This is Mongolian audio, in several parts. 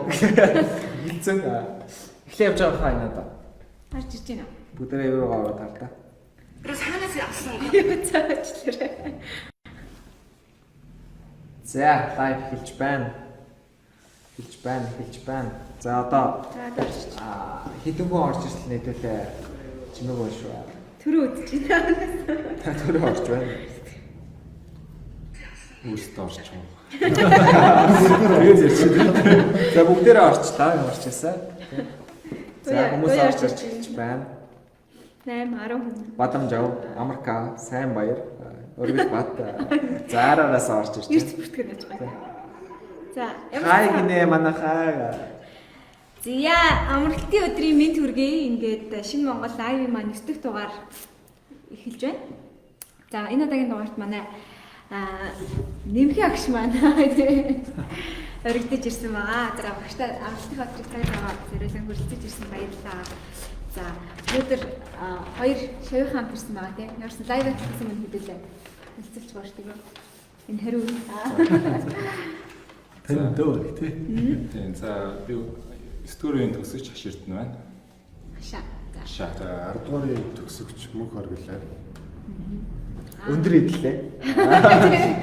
Хилцэн эхлээ явж байгаа хаа энэ одоо. Харж иж байна. Бүгдээ еврогоо ороод хардаа. Тэрс ханаас авсан. Цаачлаарай. За, лайв хэлж байна. За одоо хэдэн хүн орж ирсэн хэдүүлээ чимээг байна шүү. Төрөө үзэж байна. Та төрөө орж байна. Өөртөө орч юм. Тэгээд ярьчих. За бүгдээрээ орчлаа, орчихсан. За хүмүүс орж ирж байна. 8 10 хүн. Бадамжав, Америка, сайн баяр. Өргөл бат. За араас орж ирж Ирц бүртгэн яаж байгаа. За хай гинэ манахаа. Зя амралтын өдрийн мэд хүргэе. Ингээд шинэ Монгол лайв маань 9 дахь дугаар эхэлж байна. За энэ удаагийн дугаарт манай нэмхи агш маань өргөдөж ирсэн байгаа. За багштай амралтын өдрийг сайн байгаа зэрэлэн хүрэлцэж ирсэн баярлалаа. За өнөөдөр хоёр шавь хамт ирсэн байгаа тийм. Ярсан лайв хийсэн юм хэдүүлээ. Хэлцэлж байгаа шүү дээ. Энэ хариу. Тэн дөөр тийм. За би студийн төгсөгч хаширтна байна. Хашаа. Хашаа. 10 дугаарыг төгсөгч мөнх оргилаа. Өндөр идлээ.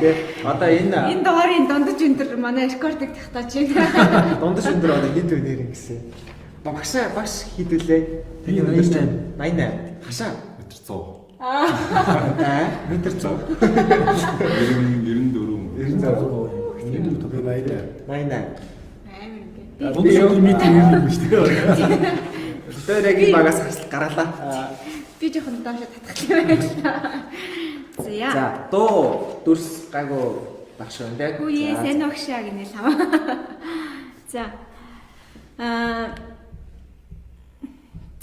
Тэ. Одоо энэ дугаарыг дундаж өндөр манай рекордыг тахтаач. дундаж өндөр одоо хэд вэ нэр ингэсэн. Багш хідүүлээ. Тэгээ 88. 88. Хашаа. Метр 100. Метр 100. 94. 88. Амар Дундаж метр юм шүү дээ. Өөрөгийн багаас гаргалаа. Би жоохон доош татах юм байна. За дуу дүрс гайгүй багш байна дээ. Үгүй сайн багшаа гинэ лав. За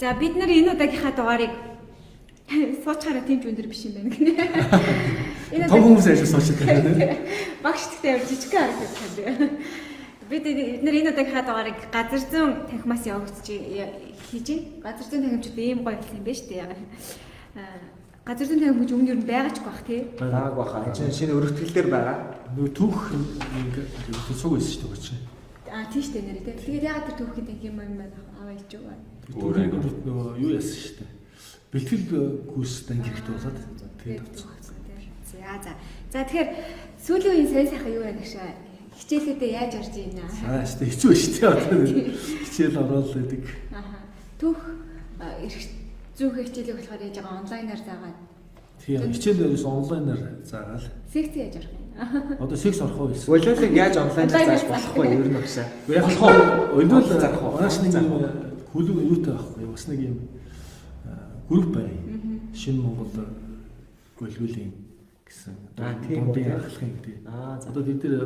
За бид нар энэ удаагийнхаа дугаарыг суучаараа тэмч өндөр биш юм байна гинэ. Энэ Том хүмүүс ажил суучаад байна тийм. багш тэгтээ амар жижиг харагддаг. Бид нар энэ удаагийнхаа дугаарыг газар зүүн танхимаас явуулж хийж байна. Газар зүүн танхимчд ийм гоё болсон юм байна шүү дээ. Газар зүүн танхимч өмнө юу байгаач бах тий. Байгааг баха. Энд шинэ өргөтгөл дээр байгаа. Нөгөө түүх цуг байсан шүү дээ чинь. Тийм шүү дээ нэрээ тий. Тэгээд ягаад тэр түүхийн танхим юм байна аваа ич юу. Нөгөө юу яасан шүү дээ. Бэлтгэл гүйс данг хэрэгтэй болоод тэгээд утсан. За тэгэхээр сүүлийн үеийн сайн сайхан юу байна гэшээ хичээлүүдээ яаж орж ийна. Шүү дээ хэцүү шүү дээ одоо хичээл ороод байдаг. Түүх зүүх хичээлийг болохоор яаж байгаа онлайнаар заагаад. Тийм хичээл онлайнаар заагаал. Секц яаж орох юм. Одоо секс орох уу гэсэн. Болиулыг яаж онлайнаар зааж болохгүй ер нь багшаа. Яг болохоо өнөөл маш нэг юм хүлэг юутай байхгүй бас нэг юм групп бай. Шинэ Монгол гөлгөлийн гэсэн дундын ахлахын гэдэг. Одоо бид нэр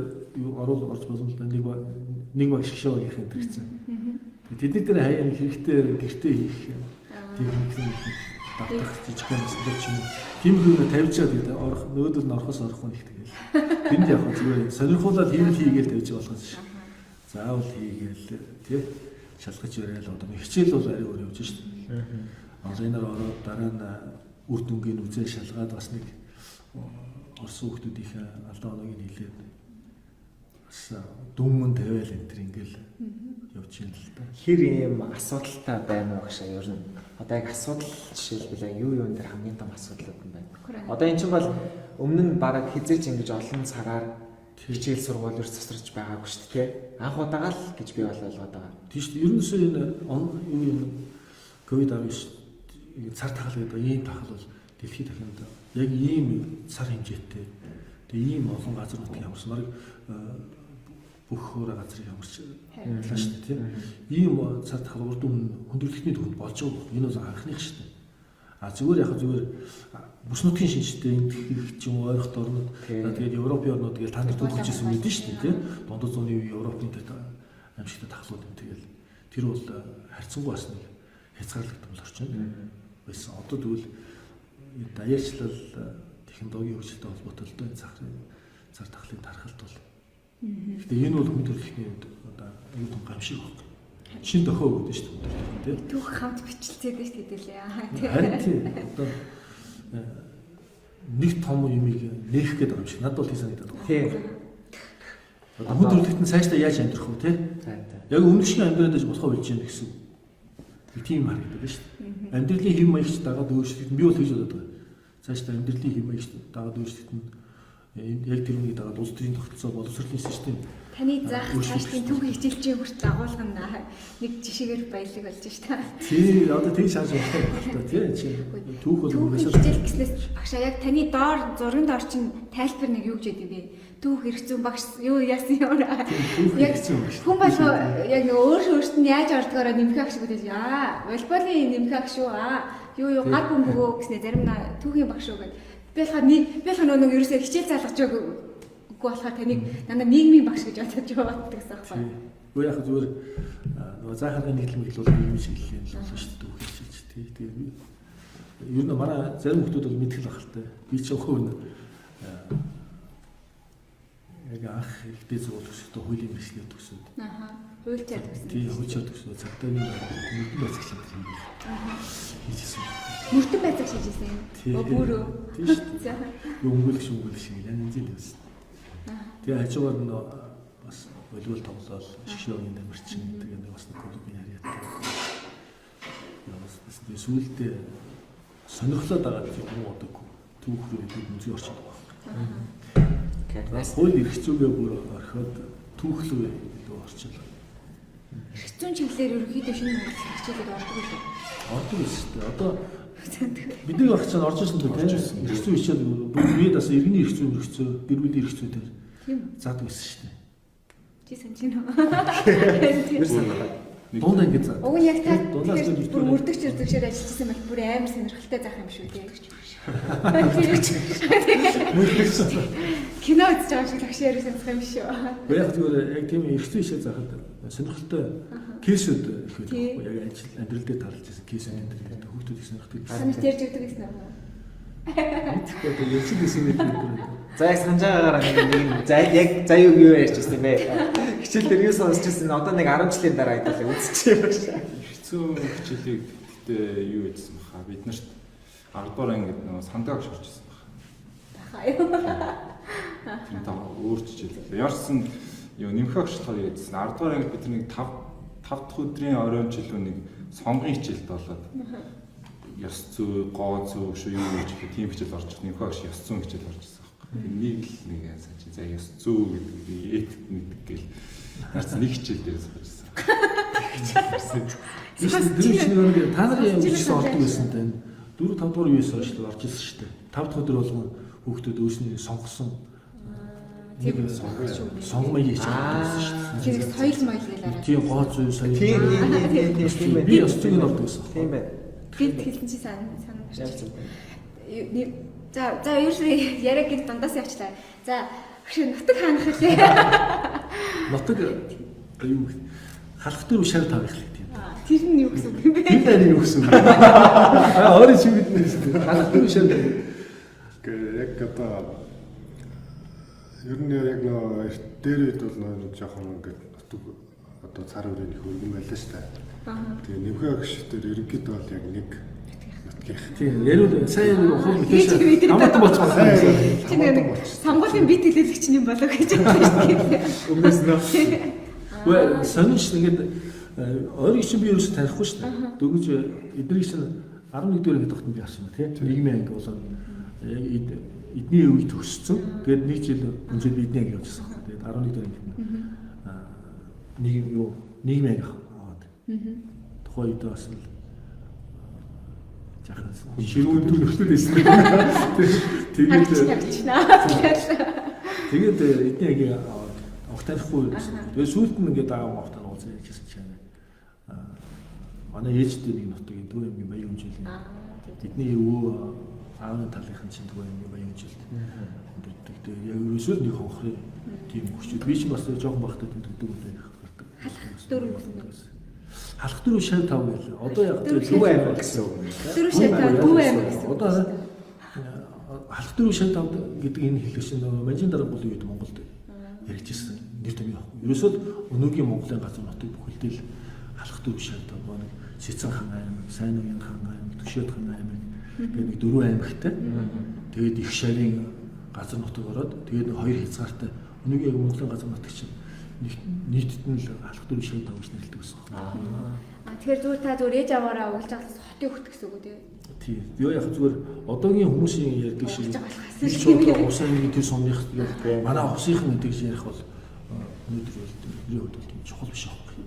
орж боломжтой нэг баг шгшөө гэх юм гэсэн. Тэдний дээр хаяа хэрэгтэй гэртээ хийх техник татах жижигхэн мэсэлч юм. Тиймэрхүү тавьчаад гэдэг орох нөөдөр нь орохоос орох нь их тэгэл. Энд яг зүгээр сонирхуулаад хийгээл тавьж болохоос ш. Заавал хийгээл тий шалгаж яриад одоо хичээл бол арай өөр явж шв. Онлайнаар ороод дараа нь үр дүнгийн үзээ шалгаад бас нэг орсон хүмүүсийн алдаа оноог нь хэлээд бас дүнмэн тавиал энэ төр ингээл явж юм л та. Хэр ийм асуудалтай байна уу гэшээ ер нь одоо яг асуудал жишээлбэл юу юун дээр хамгийн том асуудлууд юм байна. Одоо эн чинь бол өмнө нь бараг хизээч ингэж олон цагаар хичээл сургууль руу засарч байгаагүй шүү дээ. Анх удаага л гэж би бол ойлгоод байгаа. Тийм шүү дээ. Ерөнхийдөө энэ юу юм COVID-19 цар тахал гэдэг ийм тахал бол дэлхийд дахинд яг ийм цар хэмжээтэй. Тэгээ ийм олон газруудыг ямарсан баг бүх хөөр газрыг ямарч байлаа шүү дээ тийм. Ийм цар тахал урд өмнө хүндрэлтний төвөнд болж байгаа. Энэ бол анхных шүү дээ. Зүгээр яг зүгээр бүс нутгийн шинжтэй энэ их ч юм ойрох орнууд тэгээд Европын орнууд тэгээд танд төлөвлөж ирсэн мэдэн шүү дээ тийм. Дундад зууны үе Европын дээр амьсгалтай тахлууд юм тэгэл тэр бол харьцангуй бас нэг хязгаарлагдмал орчин байсан. Одоо тэгвэл даяарчлал технологийн хөгжилтэй холбоотой л энэ цар тахлын тархалт бол. Гэхдээ энэ бол хүндрэлтний одоо аюул тун гамшиг байна. Шин дохоо өгдөө шүү дээ. Түүх хамт бичлцээд шүү дээ лээ. Харин тийм одоо нэг том юмыг нээх гэдэг юм шиг надад бол тийм санагдаад байна. Тийм. Хүн төрөлхтөн цаашдаа яаж амьдрах вэ те? Яг өмнөх шиг амьдраад байж болохоо болж байна гэсэн. Тийм харагддаг шүү дээ. Амьдралын хэв маягч дагаад өөрчлөлт би бол хийж бодод байгаа. Цаашдаа амьдралын хэв маягч дагаад өөрчлөлт нь яг тэр үнийг дагаад улс төрийн тогтолцоо боловсролын систем таны заах цаашдын түүх хичээлчийн хүртэл агуулгын нэг жишээгээр баялаг болж шүү дээ. Тий, одоо тийм шааж болох байна тий. Түүх бол хичээл гэснээс багшаа яг таны доор зургийн доор чинь тайлбар нэг юу гэж яд юм бэ? Түүх хэрэгцүүн багш юу яасан юм аа. Яг хүн болго яг нэг өөртөө нь яаж ордгоороо нэмэх ах шиг үдэж волейболын нэмэх ах шүү юу гар бөмбөгөө гэснээр зарим нь түүхийн багш шүү гэдэг. Би болохоор нэг ерөөсөө хичээл заалгаж үгүй болохоор таныг дандаа нийгмийн багш гэж бодож яваад гэсэн аахгүй. Үгүй яг зүгээр заахын нийтлэг мэдлэл бол нийгмийн чиглэлийн л болно шүү дээ түүх хичээж тий. Тэгээ ер нь манай зарим хүмүүс бол мэдгэл ахaltaй. Би ч хувь нь яг анх ихтэй зөвлөх шүү дээ хуулийн мэдлэгээ төгсөөд. Хуульчаар төгсөн. Тий, хуульчаар төгсөөд цагдаагийн мөрдөн байцаглал хийсэн. Хийжсэн. Мөрдөн байцаг шижсэн. Өөрөө. Тий шүү дээ. Өнгөлөг шиг янз янз байсан. Тэгээ хажуугаар нь бас волейбол тоглоод шгшөөгийн дамирчин тэгээ нэг бас нэг клубын яриад. Бас тэгээ сүүлдээ сонирхлоо дагаад юм одоо түүх рүү музей орчод байгаа. Бас хууль эрх зүйгээ бүр орхиод түүх рүү илүү орчлоо. Эрх зүйн чиглэлээр ерөнхийдөө шинэ Монгол хичээлүүд ордог үү? Ордог шүү дээ. Одоо бидний багч нь орж ирсэн дээ тийм. Эрх зүйн хичээл бүгд бас иргэний эрх зүй, гэр бүлийн эрх зүй дээр заадаг байсан шүү дээ. Чи санаж байна уу? Дунд ингэ заа. Уг нь яг та бүр мөрдөгч зэрэгшээр ажиллажсэн байх бүр амар сонирхолтой заах юм шүү дээ. Кино үзэж байгаа шиг лагш ярих сонсох юм шүү. Яг зүгээр яг тийм эрх зүй хичээл заахад сонирхолтой кейсүүд их байдаг. Яг ажил амьдрал дээр тарлаж байсан кейсүүд энэ хүүхдүүд их сонирхдаг. Санаж ярьж өгдөг гэсэн юм уу? Тэгэхээр яг гэсэн юм байна. За яг санаж байгаагаар нэг яг за юу ярьчихсан юм бэ? Хичээл дээр юу сонсч ирсэн одоо нэг 10 жилийн дараа хэдүүлээ үзчих юм байна. Хэцүү хичээлийг гэхдээ юу гэсэн баха бид нарт 10 дугаар ангид нөгөө сандаг шорч ирсэн баха юу. Тэр таа өөр хичээл. Ярсан юу нэмэх агш болохоор ярьсан 10 дугаар ангид бид нэг 5 дахь өдрийн оройн жилүү нэг сонгон хичээлд болоод ёс зүй, гоо зүй шүү юу гэж тийм хичээл орж ирсэн. Нэмэх агш ёс зүйн хичээл орж ирсэн. Нэг л нэг яаж за ёс зүй гэдэг эт мэддэг гэл харц нэг хичээл дээр суучихсан. Та нарын үеийнээс ордог байсан тань 4 5 дугаар үеэс хойш л орж ирсэн шүү дээ. 5 дахь өдөр болгон хүүхдүүд өөрсний сонгосон нэг сонгомыг хийж байгаа шүү дээ. Тэр соёл моёл гэлээ. Тийм гоо зүй соёл. Тийм байна. Би ёс зүйн ордог байсан. Тийм байна. Гэт хэлсэн чи санаж. За ерөөсөө яриаг гээд дундаас явчлаа. За нутаг хаанах лээ. Нутаг юу халах дээр шар тавих л тийм. Тэр нь юу гэсэн үг юм бэ? Тэр нь юу гэсэн үг? Өөрийн шиг мэднэ. Халах дээр шар тавих. Яг одоо ер нь яг нөө дээр үед бол нөө жоохон ингээд нутаг одоо цар хүрээний хөргөн байлаа шүү дээ. Тэгээ нэмхээ агш дээр ерөнхийдөө бол яг нэг тийм ярил сайн хол мэдээж хамаатан болчихсон. Чи нэг сонгуулийн бит хэлэлэгч юм болоо гэж бодсон шүү дээ. Өмнөөс нь. Вэ сонирч ингээд ойрын чинь би ерөөсөй танихгүй шүү дээ. Дөнгөж эднийг чинь 11 дэх анги тогтмол би харсан тийм. Нийгмийн анги болоод яг эдний үе төгссөн. Тэгээд нэг жил өнжид би эдний анги явуулсан. Тэгээд 11 дэх анги нийгмийн анги аваад. Тухайн үед бас л ширүүн төлөвлөлт байсан. Тэгээд эдний анги огтаахгүй. Тэгээд сүүлд нь ингээд дагаа огтаа ууцаа хийжсэн чинь. Манай ээжтэй нэг нутгийн Төв аймгийн Баян Хүнжилт. Эдний өвөө аавны талынхан чинь Төв аймгийн Баян Хүнжилт. Тэгээд яг ерөөсөө нэг хонхрын тийм хүчтэй. Би ч бас жоохон багтаад төгдөг юм байна. Халах дөрөв шав тав гэлээ. Одоо яг Төв аймаг гэсэн үг. Дөрөв шав тав Төв аймаг гэсэн. Одоо халах дөрөв шав тав гэдэг энэ хэллэгч нь Манжин дарга болон үед Монголд ярьж ирсэн. Нэр томьёо. Ерөөсөө өнөөгийн Монголын газар нутаг бүхэлдээ халах дөрөв шав тав нэг Сэцэн хан аймаг, Сайн уян хан аймаг, Төшөөд хан аймаг гэдэг нэг 4 аймагтай. Тэгээд их шавийн газар нутаг ороод тэгээд 2 хязгаартай Энийг яг Монголын газар нутагч нийтэд нь л алах дөрөв шиг тавьж нэрлэдэг гэсэн байна. Тэгэхээр зүгээр та зүгээр ээж аваараа уйлж байгаас хотын хөлт гэсэн үг үү? Тийм. Юу яг зүгээр одоогийн хүмүүсийн ярьдаг шиг усын тэр сумных манай усынхан гэдэг шиг ярих бол өнөөдөр бол тийм чухал биш аахгүй.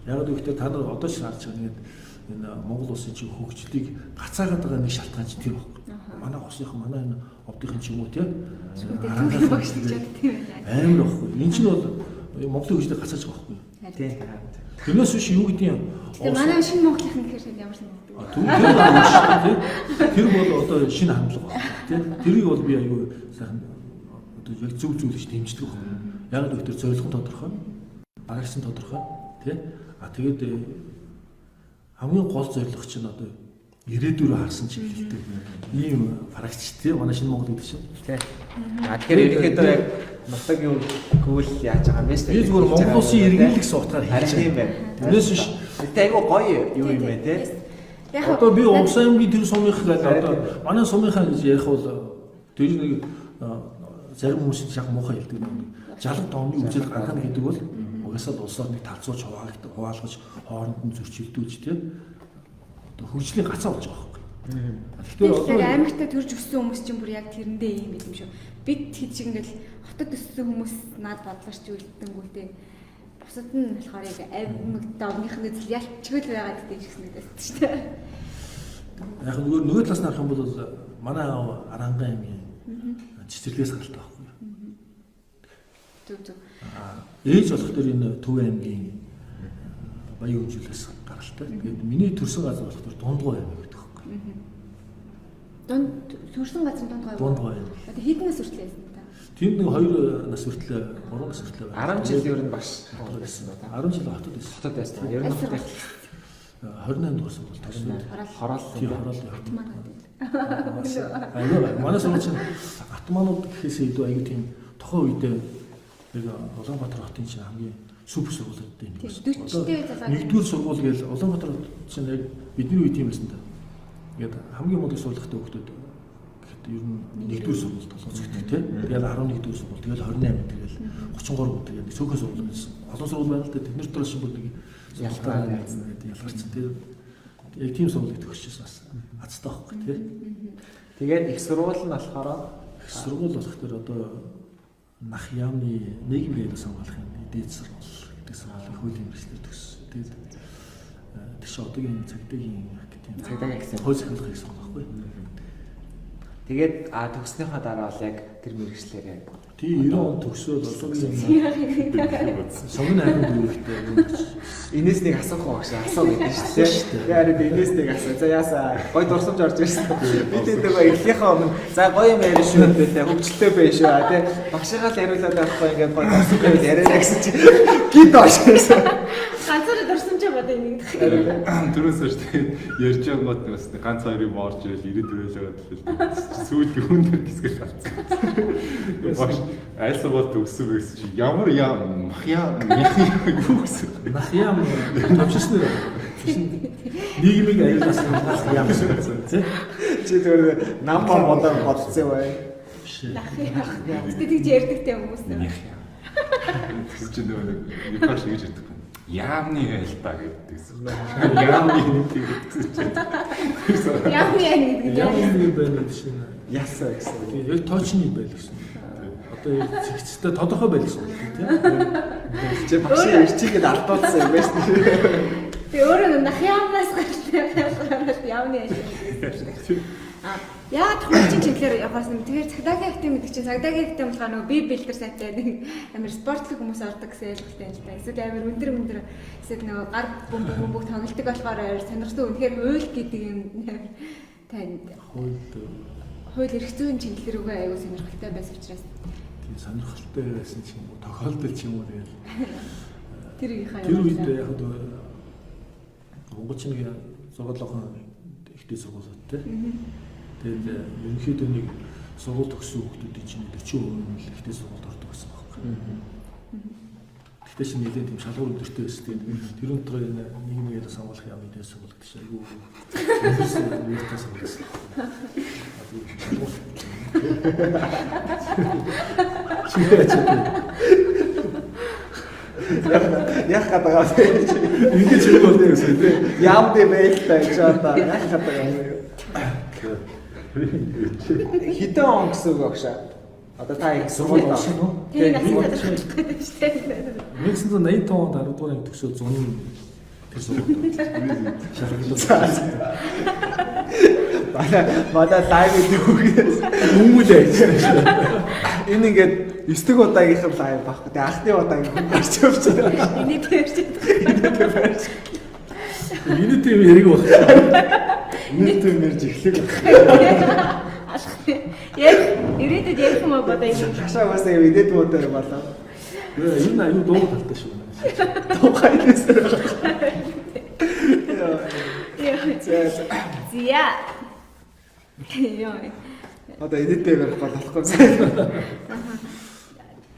Яг гэвэл та нар одоо ч харж байгаа энэ Монгол улсын чинь хөгжлийг гацаагаад байгаа нэг шалтгаан чинь тэр байхгүй. Манай усынхан манай энэ овдынхан ч юм уу тийм амар байхгүй. Энэ чинь бол Монголын хөгжлийг гацааж байгаа байхгүй. Тийм. Тэрнээс биш юу гэдэг юм. Тэгээ манай шинэ Монголынхан гэхээр ямар санагдав? Тэр бол одоо шинэ хандлага байна тийм. Тэрийг бол би аюу сайхан одоо яг зөв гэж дэмждэг байна. Яг л өтөр зорилго тодорхой, багшин тодорхой тийм. Тэгээд хамгийн гол зорилго чинь одоо ирээдүйрөө харсан чиглэлтэй ийм практик тийм манай шинэ Монгол гэдэг чинь тийм. Тэгэхээр ерөнхийдөө яг нутаг юу гүйл яаж байгаа юм бэ? Би зүгээр Монгол улсын иргэнлэг гэсэн утгаар хэлж байгаа юм байна. Тэрнээс биш. Тэгтээ айгүй гоё юу юм бэ те? Одоо би Увсан аймгийн тэр сумынх гэдэг одоо манай сумынхаа гэж ярих бол тэр нэг зарим хүмүүс яг муухай хэлдэг нэг жалга тооны үжил гаргана гэдэг бол угаасаа улсаар нэг талцууч хуваалгаж хооронд нь зөрчилдүүлж тийм одоо хөгжлийн гацаа болж байгаа байхгүй. Тэгэхээр аймагтаа төрж өссөн хүмүүс чинь бүр яг тэрэндээ юм байт юм шүү. Бид хэд шиг ингээл хотод өссөн хүмүүс наад бодлооч үлддэнгүүтээ бусад нь болохоор яг аймагтаа омныхны зэл ялчгүй л байгаа гэдэг шиг санагдаж шүү дээ. Яг нөгөө талаас нь харах юм бол манай Аранга аймгийн цэцэрлэгээс гаралтай байхгүй. Зүг. Ээж болох дээр энэ Төв аймгийн Баян хөгжлөөс гаралтай. Тэгээд миний төрсэн газар болох дээр Дундгой аймаг гэдэг байхгүй. Төрсэн газар Дундгой. Дундгой. Одоо хэдэн нас хүртэл байсан та? Тэнд нэг 2 нас хүртэл 3 нас хүртэл 10 жил ер нь баш байсан ба. 10 жил хотод байсан. Хотод байсан. Ер нь хотод 28 дуус бол төгссөн. Хороол. Манай сургууль чинь Атманууд гэхээс илүү аягүй тийм тохоо үедээ яг Улаанбаатар хотын чинь хамгийн супер сургуулиудтай нэг байсан. Нэгдүгээр сургууль гээл Улаанбаатар чинь яг бидний үед тийм байсан да. Тэгээд хамгийн мундаг сургалттай хүүхдүүд гэхэд ер нь нэгдүгээр сургууль толгойцогддог тийм. Тэгээд 11-р сургууль, тэгээд 28, тэгээд 33 гэдэг яг сөөхөн сургууль байсан. Олон сургууль байна л да. Тэднэр дээр шиг нэг ялтаа ялгарч тэгээд яг тийм сургуулийг төгсчихсэн бас азтай байхгүй тийм. Тэгээд их сургууль нь болохоор их сургууль болох дээр одоо Нах яамны нийгмийн сонгуулахын дээд сургууль гэдэг сургуулийн хуулийн мэргэжлэр төгссөн. Тэгээд тэр чинь одоогийн цагдаагийн гэсэн хууль захиалгыг сонгохгүй. Тэгээд төгснөхийн дараа бол яг тэр мэргэжлэрээ тийм 90 он төгсөөд одоогийн сонгоны аймаг дүүрэгтэй энэс нэг асуух байх шээ асуу гэдэг шүү дээ. Тэгээд энэс нэг асуу. За яасаа гой дурсамж орж ирсэн. Бид энэ эхлийнхээ өмнө за гоё юм ярина шүү дээ. Хөгжилтэй байх шүү. Тэ багшаагаа л яриулаад байхгүй ингээд гой дурсамж яриана гэсэн чи гид оошсон. Ганцаараа дурсамж бодоо энийг. Түрүүс шүү дээ. Ярьж байгаа гот бас ганц хоёрыг боорж ирэл ирээд өрөөлөө гэдэг. Сүйд хүн дээр гисгэл талцсан. Багш айлсгол төгссөн гэсэн чи ямар мах яам юу гэсэн. Нах яам төвчсөн нэ. Нийгмийг аюулаас нах яам гэсэн тий. Чи зөвөр нампа бодоо бодцсон бай. Нах яам. Тэгж ярьдагтэй хүмүүс нэ. Чи нөгөө нэг яаш гэж ярьдаг. Яамны айлтаа гэдэгсэн. Яамны гэдэгсэн чинь. Яамны гэдэг. Яамны байна гэсэн. Ясаа гэсэн. Тэгээ яг тоочны байл гэсэн. Одоо зэгцтэй тодорхой байл гэсэн тийм. Чи багшаа ирчигээд алдуулсан юм байна шүү дээ. Тэгээ өөрөө нах яамнаас гарч яамны айлтаа. Яа тохиолдсон чиглэлээр явахсан. Тэгэхээр цагдаагийн актив гэдэг чинь цагдаагийн актив болохоор нөгөө би бэлдэр сайтай нэг амар спортлог хүмүүс ордог гэсэн ойлголттой юм л та. Эсвэл амар өндөр эсвэл нөгөө гар бөмбөг тоглолтог болохоор сонирхсан. Үнэхээр хууль гэдэг юм танд хууль эрх зүйн чиглэл рүүгээ аягүй сонирхолтой байсан учраас тийм сонирхолтой байсан ч юм уу тохиолдол ч юм уу тэгэл тэр үед яг Монголч нэг сургуулийн ихтэй сургуулиуд тийм. Тэгээд ерөнхийдөө нэг сургууль төгссөн хүмүүсийн чинь 40% нь ихтэй сургуульд ордог байсан байхгүй. Тэгтээ чинь нэлээд тийм шалгуур өдөртэй байсан. Тэгээд тэр өндөр нийгмийн сонгуулах юм дээр сургалтч айгүй. Үүнээс сургуулсан. Яг гадаа ингэж хэрэг болдог гэсэн тийм. яам дэ бэлтэй чата яг гадаа юм. Хитэн он гэсэн үг багшаа. Одоо та их сургууль олсон уу? Тэр настай шүү дээ. 1985 онд 10 дугаар анги төгсөөд 100 тэр сургууль. Манай лайв гэдэг үгээс Хүмүүл ажиллаж. энэ ингээд 9 дэх удаагийнх лайв багхгүй. Тэгээ анхны удаагийн хүн гарч явж байгаа. Энийг тэрч. Энэ тийм хэрэг баг. Нэг тийм нэрж эхлэх. Яг ирээдүйд ярих юм бодоо юм. Хашаа басаа идэд модер болоо. Энэ аюу дуу талтай шүү. Тухай дэсэр. Зя. Яа. Одоо эдэттэй барих болохгүй сайн.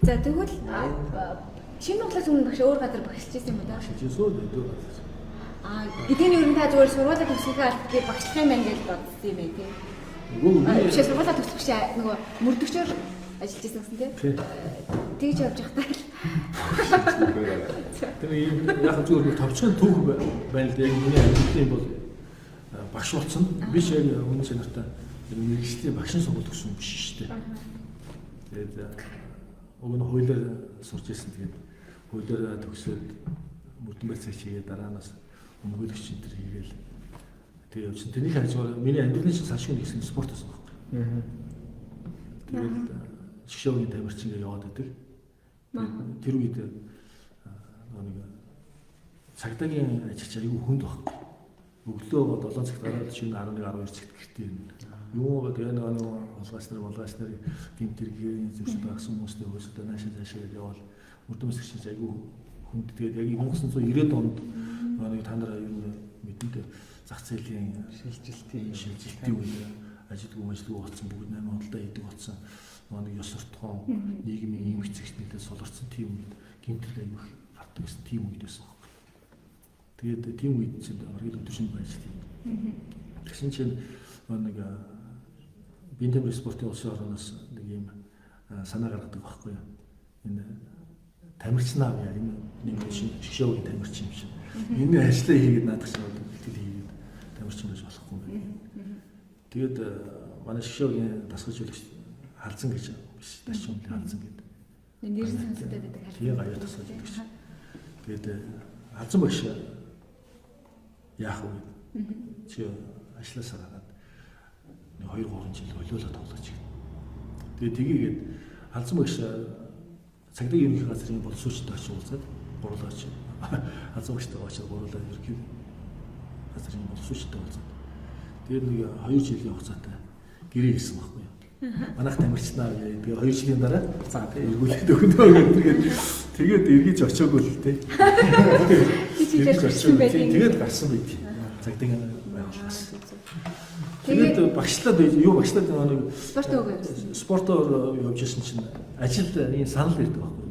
За тэгвэл шинэ Монголын өмнө багш өөр газар багшилж байсан юм уу даа? Жисүүд дөө. Эдгээр ер нь та зүгээр сургуулаа төгсөхөөр багшлах юм байна гэж бодсон юм байна тийм. Биш сургуулаа төгсөх биш нөгөө мөрдөгчөөр ажиллаж байсан гэсэн тийм. Тэгж явж явахдаа Тэр яг зүгээр товчхон түүх байна л да. Яг миний амьдралын бол багш болсон. Биш яг үнэн чанартай мэргэжлийн багшин сургууль төгсөн биш шүү дээ. Тэгээд уг нь хуулиар сурч ирсэн. Тэгээд хуулиар төгсөөд мөрдөн байцаагч хийгээд дараанаас өмгөөлөгч энэ төр хийгээл тэгээд явчихсан. Тэрний хажуугаар миний амьдралын чинь салшгүй гэсэн спорт байсан байхгүй. Тэгээд шгшөөгийн тамирчин гэж яваад байдаг. Тэр үед нэг цагдаагийн ажилч аягүй хүнд байхгүй. Өглөө 7 цагт гараад шинэ 11 12 цагт гэртээ ирнэ. Юу гэдэг нэг болгоос нар гинтэргийн зөвшөөрөл багсан хүмүүстэй хөөсөд наашаа явал мөрдөн мэсгч аягүй хүнд. Тэгээд яг 1990-ад онд нэг та нараа ер нь мэдээд зах зээлийн шилжилтийн үед ажилтгүй болсон бүгд 8 худалдаа хийдэг болсон. Нэг ёс суртахуун нийгмийн ийм хэцэгчнийдээ суларсан тийм үед гинтэр аягүй гардаг гэсэн тийм үед байсан. Тэгээд тийм үед чинь оргил өдөршөнд байж тийм. Тэгсэн чинь нэг бинтэмэр спортын улсын орноос нэг юм санаа гаргадаг байхгүй юу. Энэ тамирчин аав яа энэ нэг шгшөөгийн тамирчин юм шиг. Энэ ажлаа хийгээд наадах шиг бол бэлтгэл хийгээд тамирчин байж болохгүй юм. Тэгээд манай шгшөөгийн дасгалжуулагч халзан гэж биш дашин халзан гэдэг. нэр сонсогдоод байдаг халзан. Тийм аяа дасгалжуулагч. Тэгээд халзан багш яах вэ? Чи ажилласаа гараад 2-3 жил хөлөөлөө тоглож байна. Тэгээд халзан багш цагдаагийн ерөнхий газрын боловсруучтай очиж уулзаад гурлаач халзан багштай очиж гурлаа ерөнхий газрын боловсруучтай уулзаад тэгээд нэг 2 жилийн хугацаатай гэрээ хийсэн байхгүй юу? Манайх тамирчнаа тэгээд 2 жилийн дараа за эргүүлээд өгнө тэгээд эргэж очиагүй л тээ. Тэгээд гарсан байт. Цагдаагийн байгууллагаас. Тэгээд багшлаад юу багшлаад нэг спортоор явж ирсэн чинь ажилд энэ санал ирдэг байхгүй.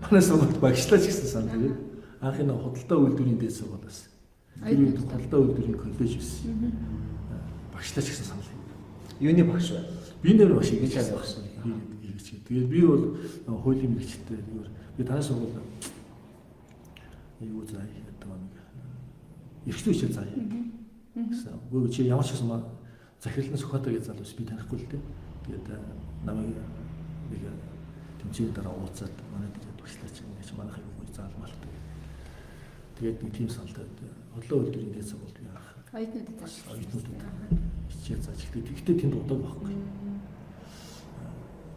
Манай сургуульд багшлаач гэсэн санал ирээд анхны худалдаа үйлдвэрийн дээд сургуулиас. Тэр үед худалдаа үйлдвэрийн коллеж байсан. Багшлаач гэсэн санал. Юуны багш вэ? Би нэр багш гэж байсан. Тэгээд би бол хуулийн мэргэжтэй би танаас сургууль юу заа гэдэг нэг эрхлүү хичээл заа. Гэсэн. Гүйл чи ямар ч юм захирлын Сүхбаатар гэж залуус би танихгүй л дээ. Тэгээд намайг нэг тэмцээний дараа уулзаад манай тэгээд багшлаач ингэж манайх юу заалмалтай. Тэгээд нэг тийм саналтай хотлоо үйлдвэрийн дээд сургуульд би авах. Оюутнуудад зааж. Хичээл зааж. Гэхдээ тэнд удааг байхгүй.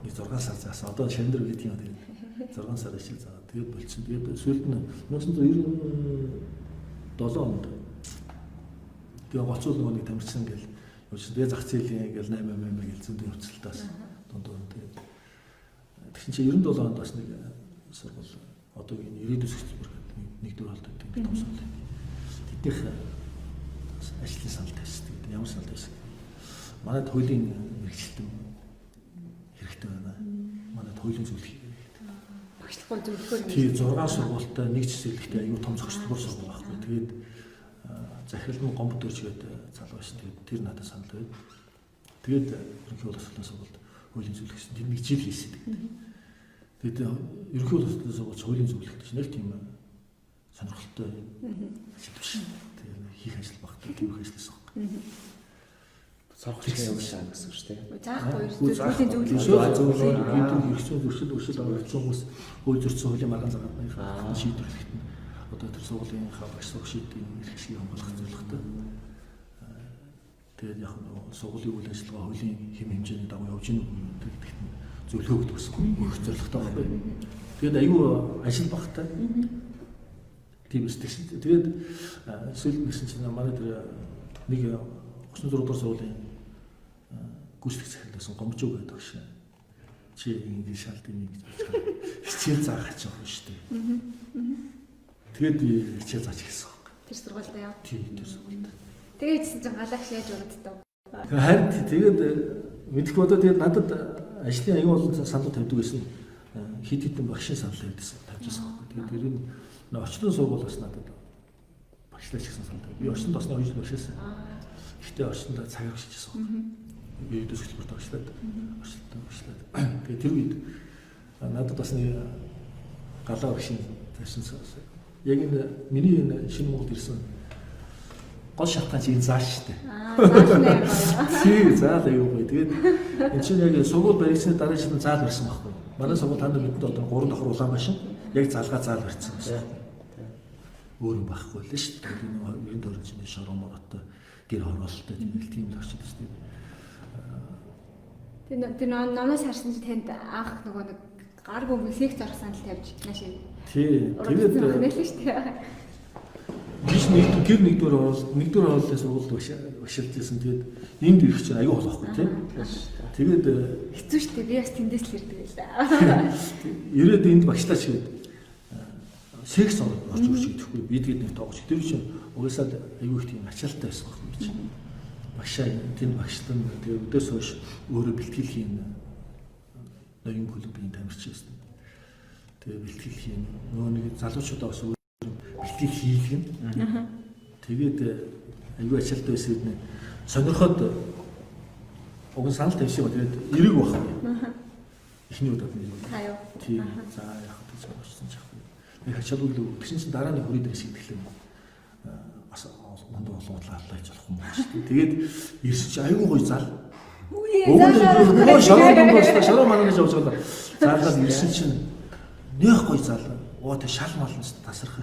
Нэг 6 сар заасан. Одоо шандэр гэдэг юм тэгээд 6 сар хичээл заагаад тэгээд болчихсон. Тэгээд сүүлд нь 1997 онд тэгээд гоцуул нэг тамирчин гэл тэгээд зах зээлийн ингээл 8 гэл зөндөө хөвцөлтөөс дундуур тэгээд тэгсэн чинь 97 онд бас нэг сургууль одоогийн ирээдүйн зөвлөмөр гэдэг нэг дөр болдог тийм томсол. Тэднийх ажлын санал тавьсан. Ямар санал тавьсан? Манайд хуулийн мэргэжилтэн хэрэгтэй байна. Манайд хуулийн зөвлөх хэрэгтэй. Гол зөвлөхөр юм. тий 6 сургуультай нэг цэцэрлэгтэй аюу том зохицлогоор сургууль байхгүй. Тэгээд захирал нь гомбот өрч гэдэг залуу шүү. Тэгээд тэр надад санал байв. Тэгээд ерөнхий боловсролын сургуульд хуулийн зөвлөгч тэр нэг жил хийсэн. Тэгээд ерөнхий боловсролын сургуульд хуулийн зөвлөгч нэг тийм сонирхолтой ажил биш. Тэгээд хийх ажил багтаа тийм ажилласан байхгүй. Сургуулийн явуулсан гэсэн үг шүү дээ. Заахгүй хуулийн зөвлөгч хэрэгцээ зөрчил авагдсан хүмүүс хууль зөрчсөн хуулийн маргаан цагаан шийдвэрлэхэд нь одоо тэр сургуулийнхаа багш сурах шийдвэрийн эрх хэсгийг хангах зорилготой. Тэгээд яг нь сургуулийн үйл ажиллагаа хуулийн хэм хэмжээний дагуу явж ийн гэдэгт нь зөвлөгөө өгдөг гэсэн үг зорилготой байна. Тэгээд аюу ажил багтай. Тийм үстэй. Тэгээд сүүл нэгсэн чинь манай тэр нэг 36 дугаар сургуулийн гүйцэтгэх захирлаас гомжоо гэдэг багш. Чи ингэ шалт юм гэж бодсон. Хичээл заах гэж байгаа шүү дээ. Тэгээд би хичээл зааж эхэлсэн баг. тэр сургуультай яа. Тийм тэр сургуультай. Тэгээдсэн чинь галаач яаж урагддаг. Харин тэгээд мэдхгүй одоо тэгээд надад ажлын аюул олон санал тавьдаг гэсэн хид хідэн багшийн санал тавьдсан тавьжсан баг. Тэгээд тэр нь очлон сургуулиас надад багшлаач гэсэн санал. Би очлон тосны хожил багшаасан. Гэхдээ орчиндөө цаг авчижсэн байна. Би дэс хөтөлбөрт багшлаад орчилтод багшлаад. Тэгээ тэр үед надад бас нэг галаа багшийн тавьсан. Яг энэ миний энэ шинэ Монголд ирсэн гол шалтгаан чинь зааш штэ. Зааш нэр байна. Тий, заал аюу гоё. Тэгээд энэ чинь яг сургууль баригчны дараа шин заал барьсан байхгүй. Манай сургууль танд бидэнд одоо 3 давхар Улаанбаашин яг залгаа заал барьсан гэсэн. Өөр юм байхгүй л шүү дээ. Энэ 92 оны шоромор оттой гэр хороолттой тийм л орчид шүү дээ. Тэр номоос харсан чи танд анх нөгөө нэг гар бөмбөг секц орох санал тавьж нааш. Тий. Тэгээд нэлээ шүү дээ. биш нэгдүгээр хооллоос сургуульд багшилжсэн. Тэгээд энд ирэх чинь аюу болохгүй тийм. Тэгээд Хэцүү шүү дээ. Би бас тэндээс л ирдэг байлаа. Ирээд энд багшлаач гээд секс орж ирж идэхгүй бидгээд нэг тоогч. Тэр чинь угаасаа аюу их тийм ачаалттай байсан байхгүй чинь. Багшаа тэнд багшлан тэгээд өдөөс хойш өөрөө бэлтгэлийн ноён клубын тамирч байсан. Тэгээд бэлтгэлийн нөгөө нэг залуучуудаа бас бэлтгэл хийлгэн. Тэгээд аюу ачаалттай байсан нь сонирхоод уг санал тавьсан ба тэгээд эрэг байхгүй. Эхний удаад нь. Таа юу. Тийм. За яг л зорчсон ч яг. Яг ачаалгүй тэгсэн чинь дараа нь хүрээ дээр шийдэхлээ. Бас мондоо болоодлаа хийж болох юм байна шүү дээ. Тэгээд ирсэн чи аюу гоё зал. Өө шараа манаас явж байгаа. Заалаад ирсэн чинь нөх гоё зал. Оо тэ шал малнаас тасрах.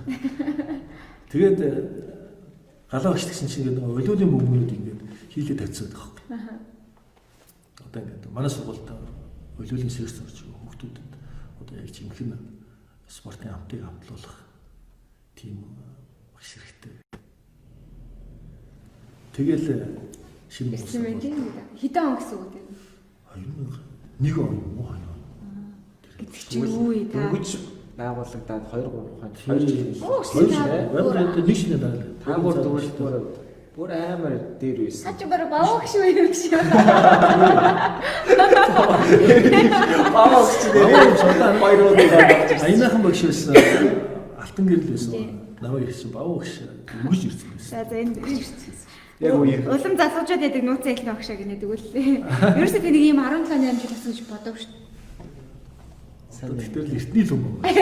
Тэгээд галаа багш гэсэн чинь ингээд олиулын бөмбөгнүүд ингээд хийлээ тавьчихсан байгаа. Одоо ингээд манай сургуульд олиулын сэрс орж хүүхдүүдэд одоо яг жинхэнэ спортын амтыг амтлуулах тийм багш хэрэгтэй. Тэгэл шинэ хэдэн он гэсэн үг тийм. 2001 он юм уу 2 он. Гэдэг чинь юу вэ та? Дөнгөж байгуулагдаад 2 жил. Нэг шинэ дараа. Та бүр дөрөвдүгээр бүр амар дээр байсан. Хаж бүр бавагш юу юм шиг. Бавагш дээр 2 удаа Аянахан багш байсан. Алтан гэрэл байсан. Намайг ирсэн бавагш үгэж ирсэн байсан. За энэ ирсэн. яг үе. Улам залуучууд яадаг нууцын эхлэн багшаа гинэ тэгвэл. Ерөөсөө тэнийг ийм 17 8 жил болсон гэж бодов шүү. Тэгэхээр л эртний л юм байна.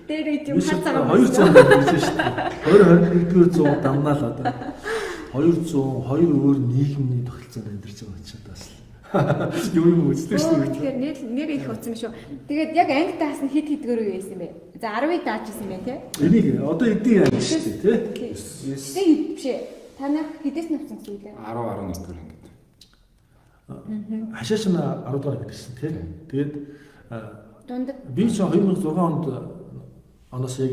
Тэр ийм хар цагаан 200 байсан шүү дээ. 2021-р 100 дамнаал одоо 200 2 өөр нийгмийн тогтолцоонд амьдарч байгаа ч бас юм үздэг шүү дээ. Тэгэхээр нэр их утсан шүү. Тэгээд яг анги таас нь хит хитгөр юу байсан бэ? За 10-ыг даажсэн байх тийм. Энийг одоо эдийн анги шүү дээ тий. Тэг биш ээ. Танах хэдээс навсан зүйл ээ? 10 11 дэх ингээд. Хашааш нь 10 дугаар гэдсэн тий. Тэгээд дундад би ч 2006 онд оноос яг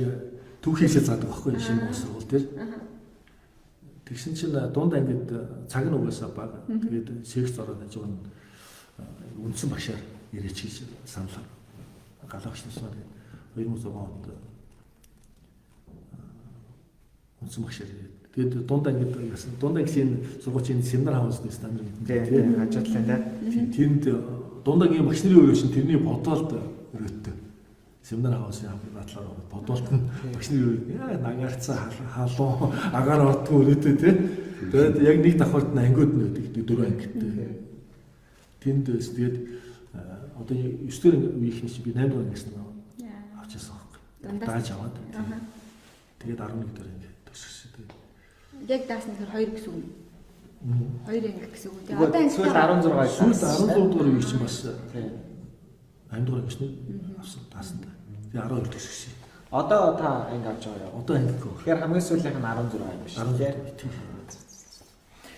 түүхээсээ заадаг байхгүй шинэ сургууль дээр. Тэгсэн чинь дунд ангид цаг нь угаасаа бага. Тэгээд секц ороод байж байгаа нь үндсэн багшаар ирээч гэж санал галагчнасаар 2006 онд үндсэн багшаар ирээд. Тэгээд дунд ангид яасан дунд ангийн сургуулийн семинар хаусны стандарт тийм ажиглалаа тийм. Тэнд дунд ангийн багш нарын өөрөө чинь тэрний бодоолд өрөөдтэй. семинар хавсан хамгаалалаар бодволтон багш нар юу яа нагаарцаа халуун агаар ордгоо өрөөдөө тий. Тэгээд яг нэг давхарт нь ангиуд нь өгдөг 4 ангиттай. Тэнд дэс тэгээд одоо 9 дэх үеийнх нь би 8 дахь ангиас нь авчихсан байхгүй. Дааж аваад. Тэгээд 11 дэх анги төгссөн. Тэгээд Яг даас нь 2 гэсэн үг. 2 анги гэсэн үг. Тэгээд одоо сүүл 16 сүүл 16 дугаар үеийг чинь бас 8 дугаар ангис нь авсан таасанда. Тэгээд 12 төгссөн. Одоо та анги авч байгаа юу? Одоо ангигүй. Тэгэхээр хамгийн сүүлийнх нь 16 юм биш үү?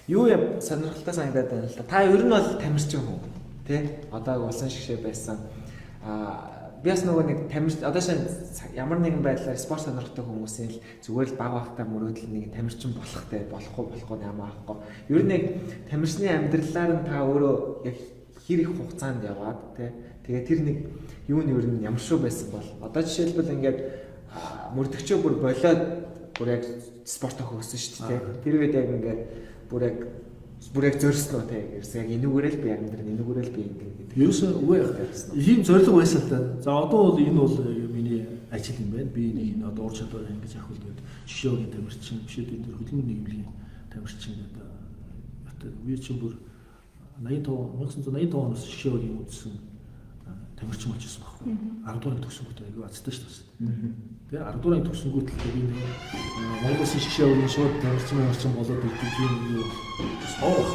Юу яа сонирхолтой санагдаад байна л да. Та ер нь бол тамирчин хүн тий? Одоо улсын шгшээ байсан. Би бас нөгөө нэг тамирч одоо шинэ ямар нэгэн байдлаар спорт сонирхтой хүмүүсийн л зүгээр л баг багтаа мөрөөдөл нэг тамирчин болохтэй болохгүй ямар аахгүй. Ер нь яг тамирчны амьдралаар нь та өөрөө яг хэр их хугацаанд яваад тий? Тэгээ тэр нэг юу нь ер нь ямар шүү байсан бол одоо жишээлбэл ингээд мөрдөгчөө бүр болоод бүр яг спортоо хөөсөн шүү дээ. Тэр үед яг ингээд бүр яг зөрсөн үү те ерөөсөө яг энүүгээрээ л би амьдрын энүүгээрээ л би ингэн гэдэг. Ерөөсөө үгүй ийм зорилго байсан л та. За одоо бол энэ бол миний ажил юм байна. Би нэг энэ одоо ур чадвар ингэж ахвал гэдэг жишээний тамирчин бишээд энэ хөдөлмөр нийгмийн тамирчин гэдэг. Одоо би чинь бүр 1985 оноос жишээний үзсэн тамирчин болчихсон байхгүй. 10 дугаар төгсөнгүүт айгүй азтай шүү дээ. Тэгээ 10 дугаар төгсөнгүүт л би Монгол улсын жишээний шууд тамирчин болоод ирдэг юм юу соо.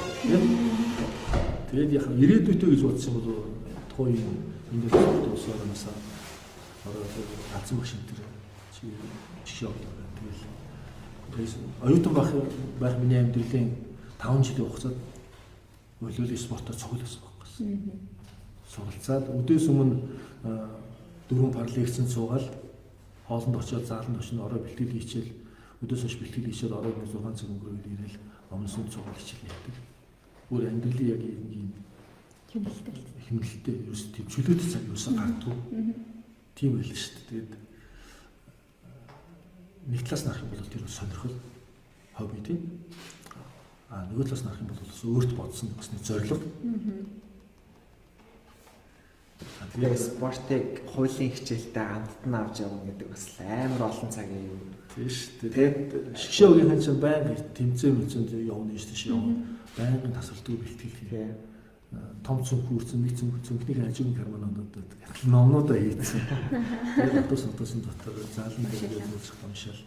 Тэгээд яг ирээдүйтэй гэж бодсон бол тухайн энэ дэвшилт усаараас ороод азан багш энэ жишээ болоо. Тэгэл оюутан байх миний амьдралын 5 жилийн хугацаанд волейбол спортоор цуглуулсан байхгүй. Суралцаад өдөөс өмнө 4 параллексэнд суугаад хоолнд очиод зааланд очино орой бэлтгэл хийчихэл өдөөс хойш бэлтгэл хийчихэл орой 6 цаг өнгөрөөл ирээл өмнөсөн цуглал хичээл хийдэг. Бүр амьдралын яг ийм хэмнэлттэй ерөөс тийм чөлөөт цаг юусан гардгүй. Тийм байл шүү дээ. Тэгээд нэг талаас нарах юм бол тэр сонирхол хобби тийм. Нөгөө талаас нарах юм бол өөрт бодсон гэсэн зорилго. Тэгээд спортыг хуулийн хичээлтэй хамтдан авч явна гэдэг бас амар олон цагийн юм. Тийм шүү дээ. Тэгээд шгшөөгийн чинь байнга тэмцээн мүцэнд явна шүү дээ. Явна. Байнгын тасалдгүй бэлтгэл хий. Том цүнх хүрсэн нэг цүнхний хажуугийн кармануудад номнуудаа хийсэн. Тэгээд дотоос дотор заалан дээр үзэх юмшаал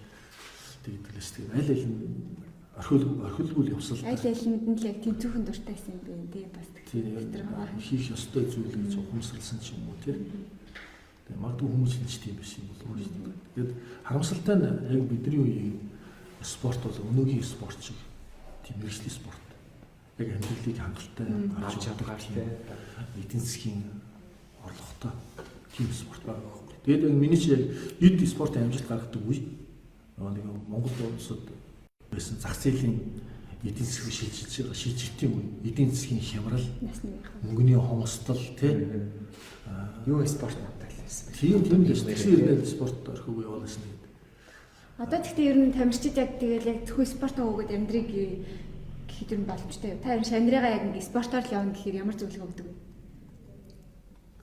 тэгдэг л шүү дээ. Аль аль нь орхилгүй явсал. Аль алинд нь л яг тэнцүүхэн дуртай байсан юм би бас тийм хийх ёстой зүйл гэж ухамсарласан ч юм уу тийм. Тэгээд магадгүй хүмүүс ч тийм биш юм болов уу шүү дээ. Тэгээд харамсалтай нь яг бидний үеийн спорт бол өнөөгийн спорт шиг тийм мэргэжлийн спорт. Яг амьдралыг хангалттай авч чадгаар тийм эдийн засгийн орлоготой тийм спорт байгаа. Тэгээд яг миний чи яг эд спортын амжилт гаргадаг үе нэг Монгол улсад байсан зах зээлийн эдийн засгийн шилжилтийн үе, эдийн засгийн хямрал, мөнгөний хомсдол тийм юу спорт надад л байсан. Тийм л гэсэн спорт орхигүй явуулсан гэдэг. Одоо тэгтээ ер нь тамирчид яг тэгэл яг зөвхөн спорт өгөөд амьдрыг гэхэд юм боломжтой юу? Та ер нь шандрыгаа яг ингэ спортоор л явна гэхээр ямар зөвлөгөө өгдөг вэ?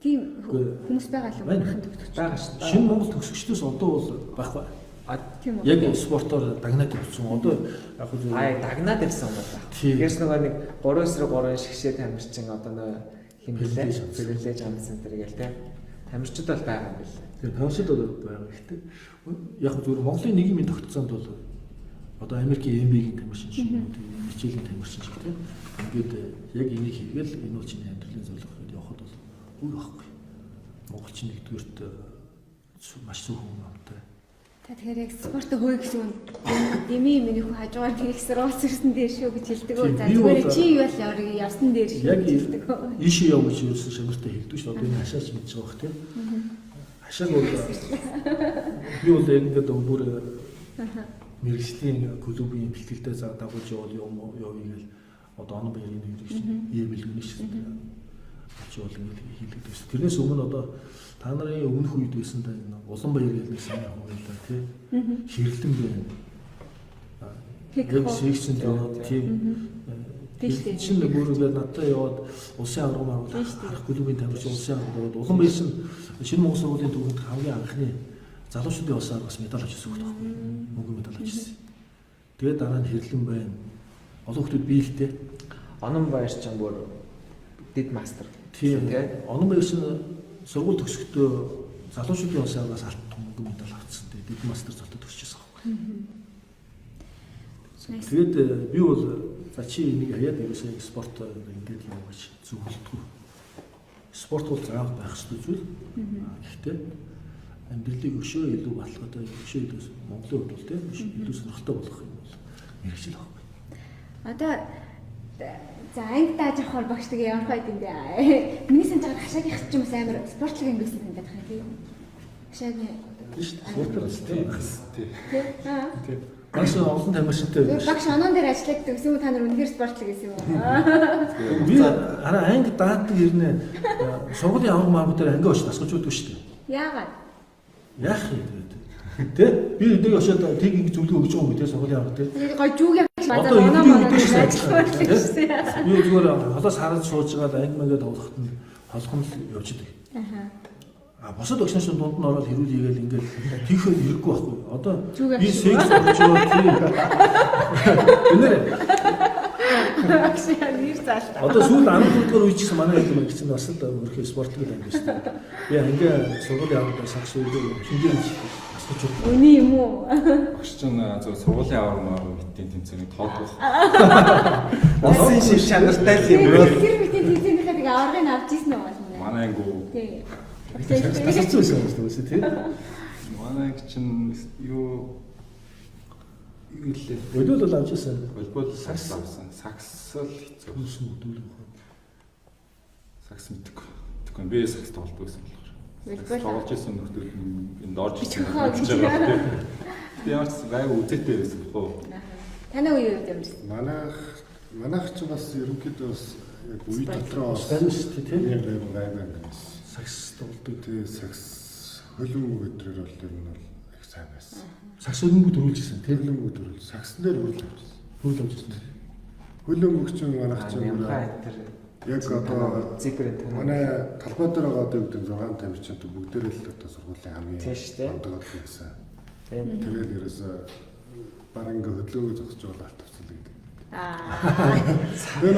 Тийм хүмүүс байгаа л уу? Байгаа шүү. Шинэ Монгол төгсөгчдөөс одоо бол байхгүй. Яг спортоор дагнаад ирсэн. Одоо яг хөө дагнаад ирсэн юм байна. Тэгээс нөгөө нэг 3-3 шгшээ тамирчин одоо нөгөө хэмлээ жам центр гээл те. Тамирчид бол байгаа юм байна. Тэгээ тамирчид бол байгаа. Гэхдээ яг зөвхөн Монголын нийгмийн тогтцоонд бол одоо Америкийн NBA-ийн тамирчин шиг хичээлийн тамирчин шиг тийм. Ингээд яг энийг хийгээл энэ бол чиний амьдралын зорилго гэдээ явахад бол үгүй байхгүй. Монголчин нэгдүгээрт маш зөвхөн амтай. Та тэгэхээр яг спорт хөөе гэсэн юм. Дими миний хүн хажуугаар тэрх сургууль зэрсэн дээр шүү гэж хэлдэг үү? За зүгээр чи юу бол явсан дээр шүү гэж хэлдэг үү? Ийшээ яв гэж юусэн шамартай хэлдэг шүү. Одоо энэ хашаач мэдж байгаа бох тийм. Хашааг бол би бол ингээд бүр мэргэжлийн клубын бэлтгэлтэй дагуулж явуул явъя гэл одоо он баярын нэг чинь иэвэлгэн шүү дээ. Очвол ингээд хийлэгдэж байна. Тэрнээс өмнө одоо та нарын өмнөх үед байсан да энэ Улаанбаяр гэдэг сайн хуваалаа тий. Хэрлэн байна. Яг секцэнд яваад тийм Шинэ бүрээр надтай яваад улсын аврагын клубын тамирчин улсын аврагууд улам байсан шинэ Монгол сургуулийн төвөнд хамгийн анхны залуучуудын улсын аврагаас медаль авч ирсэн байхгүй. Мөнгөн медаль авч ирсэн. Тэгээд дараа нь Хэрлэн байна. Олон хүмүүс биелэлтэй. Онон баяр ч юм бүр дид мастер. Тийм. Онон баяр чинь сургууль төгсөхдөө залуучуудын улсын аврагаас алт мөнгөн медаль авчихсан. Тэгээд дид мастер золтой төгсчихсэн байхгүй. Тэгээд би бол за чи энийг хаяад ерөөсөө спорт ингээд юм гэж зөвлөдгөө. Спорт бол заавал байх ёстой зүйл. Гэхдээ амьдралыг өшөө илүү баталгаатай, өшөө илүү Монголын хувьд бол тийм илүү сонирхолтой болгох юм бол мэрэгжил байхгүй. Одоо за анги дааж авахар багшдаг ямар хайд юм бэ? Миний санаж байгаа хашаагийнх ч юм уу амар спортлог ангисэн гэдэг хаа тийм. Хашаагийн Спортоос тийм. Тийм. Багш олон тамирчинтай байна. Багш онон дээр ажилладаг гэсэн үү та нар үнэхээр спортлог гэсэн юм уу? Би анги даадаг ирнэ сургуулийн авраг маагууд дээр анги очиж тасгаж өгдөг шүү дээ. Яагаад? Яах юм тэгээд. Тэ? Би энийг очиод тийг ингэ зөвлөгөө өгч байгаа юм тий сургуулийн авраг тий. Тэгээд гой жүугийн одоо энийг дэвш ажилласан. Би зүгээр холоос хараад сууж байгаа анги мэгээд тоглоход нь холхон л явж идэг. Босод өгснөш дунд нь ороод хэрүүл хийгээл ингээд тийхээ ирэхгүй байхгүй. Одоо би секс болж байгаа тийм. Үнээр. Нэр заалтаа. Одоо сүүл 14 дугаар үеч гэсэн манай юм гэсэн бас л өөрхий спортлог юм биш үү. Би ингээ сургуулийн аврагаас сагс үйдээ хинжээж асууж байгаа. Үний юм уу? Багш чинь зөв сургуулийн авраг мэтийн тэмцээний тоодох. Улсын шив чанартай л юм бол Тэр мэтийн тэмцээнийхээ нэг аврагыг авч ийсэн үү байна. Манай ангу. Тий. Тасарч байсан юм шүү дээ тийм. Манай анги чинь юу илээ. Өдөл бол авч ирсэн. Волейбол сакс авсан. Сакс л хэцүү. Юусэн өдөл юм. Сакс мэдгүй. Тэгвэл би сакс тоглож байсан болохоор. Волейбол Тоглож байсан нөхдөд энд орж ирсэн. Бичгөө гэж байгаа. Би ямар ч гайг үзээтэй байсан гоо. Танай үеийн үед ямар вэ? Манайх ч бас ерөнхийдөө бас яг үе дотроо Сайн шүү дээ тийм. яг гайг байсан. Сакс тоглодог. Тэгээ сакс хөлбөмбөг өдрөр бол ер нь бол их сайн байсан. Сакс өнгөд төрүүлжсэн тийм. Хөлбөмбөг өдрөл саксан дээр хөрөл авчихсан. Хөрөл авчихсан. Хөлбөмбөг ч манайх ч Ямхай тэр яг одоо зипрэн тань. манай талбай дээр байгаа одоо гэдэг 6 тамирчид бүгдээрээ л одоо сургуулийн хамгийн Тийм шүү дээ. ондог байсан. Тийм. Тэгээд ерөөсөө баран ингээ хөдлөөгөө зогсож байгаа автавцал гэдэг. Тэр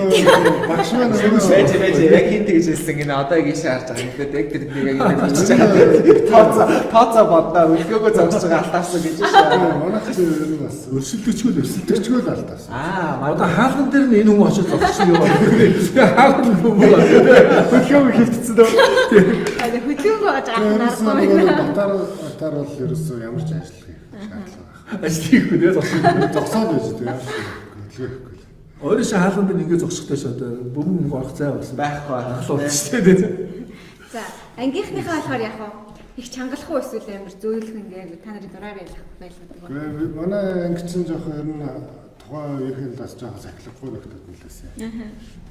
багш маань байж яг хин тэгж хэлсэн гинэ одоо яг ийшээ харж байгаа юм тэгээд яг тэр нэг яг ингэ бичиж байгаа. Тооцоо бодноо өлгөөгөө зогсож байгаа алтаарсан гэж байна. манайх ч ер нь бас өрсөлдөгчгөө л алдсан. Одоо хаалган дээр нь энэ хүн очиж зогссон юм байна. Тэгээ хаалган хүн Хөдлөөгөө хөвтцэн дөө. Аа хөдөлгөөнгөө ажиж авах Батар бол ерөөсөө ямар ч ажиллах шаардлага. ажлыг нэ Зогсоод байж тийм. Хөдлөхгүй. Өөрөөсөө хаалган дээр ингэ зогсохтой ч одоо бүмэн горох зай болсон. Байхгүй Ахлуулчихтэй тийм. За, ангийнхныхаа болохоор яг их чангалах уу эсвэл амар зөөлөх ингээ та нарын дураар ялах байлгадаг. Гэхдээ манай анги чинь жоохон ер нь тухайн үеийн талаас жоохон сахилахгүй нөхдөд мэлээсээ.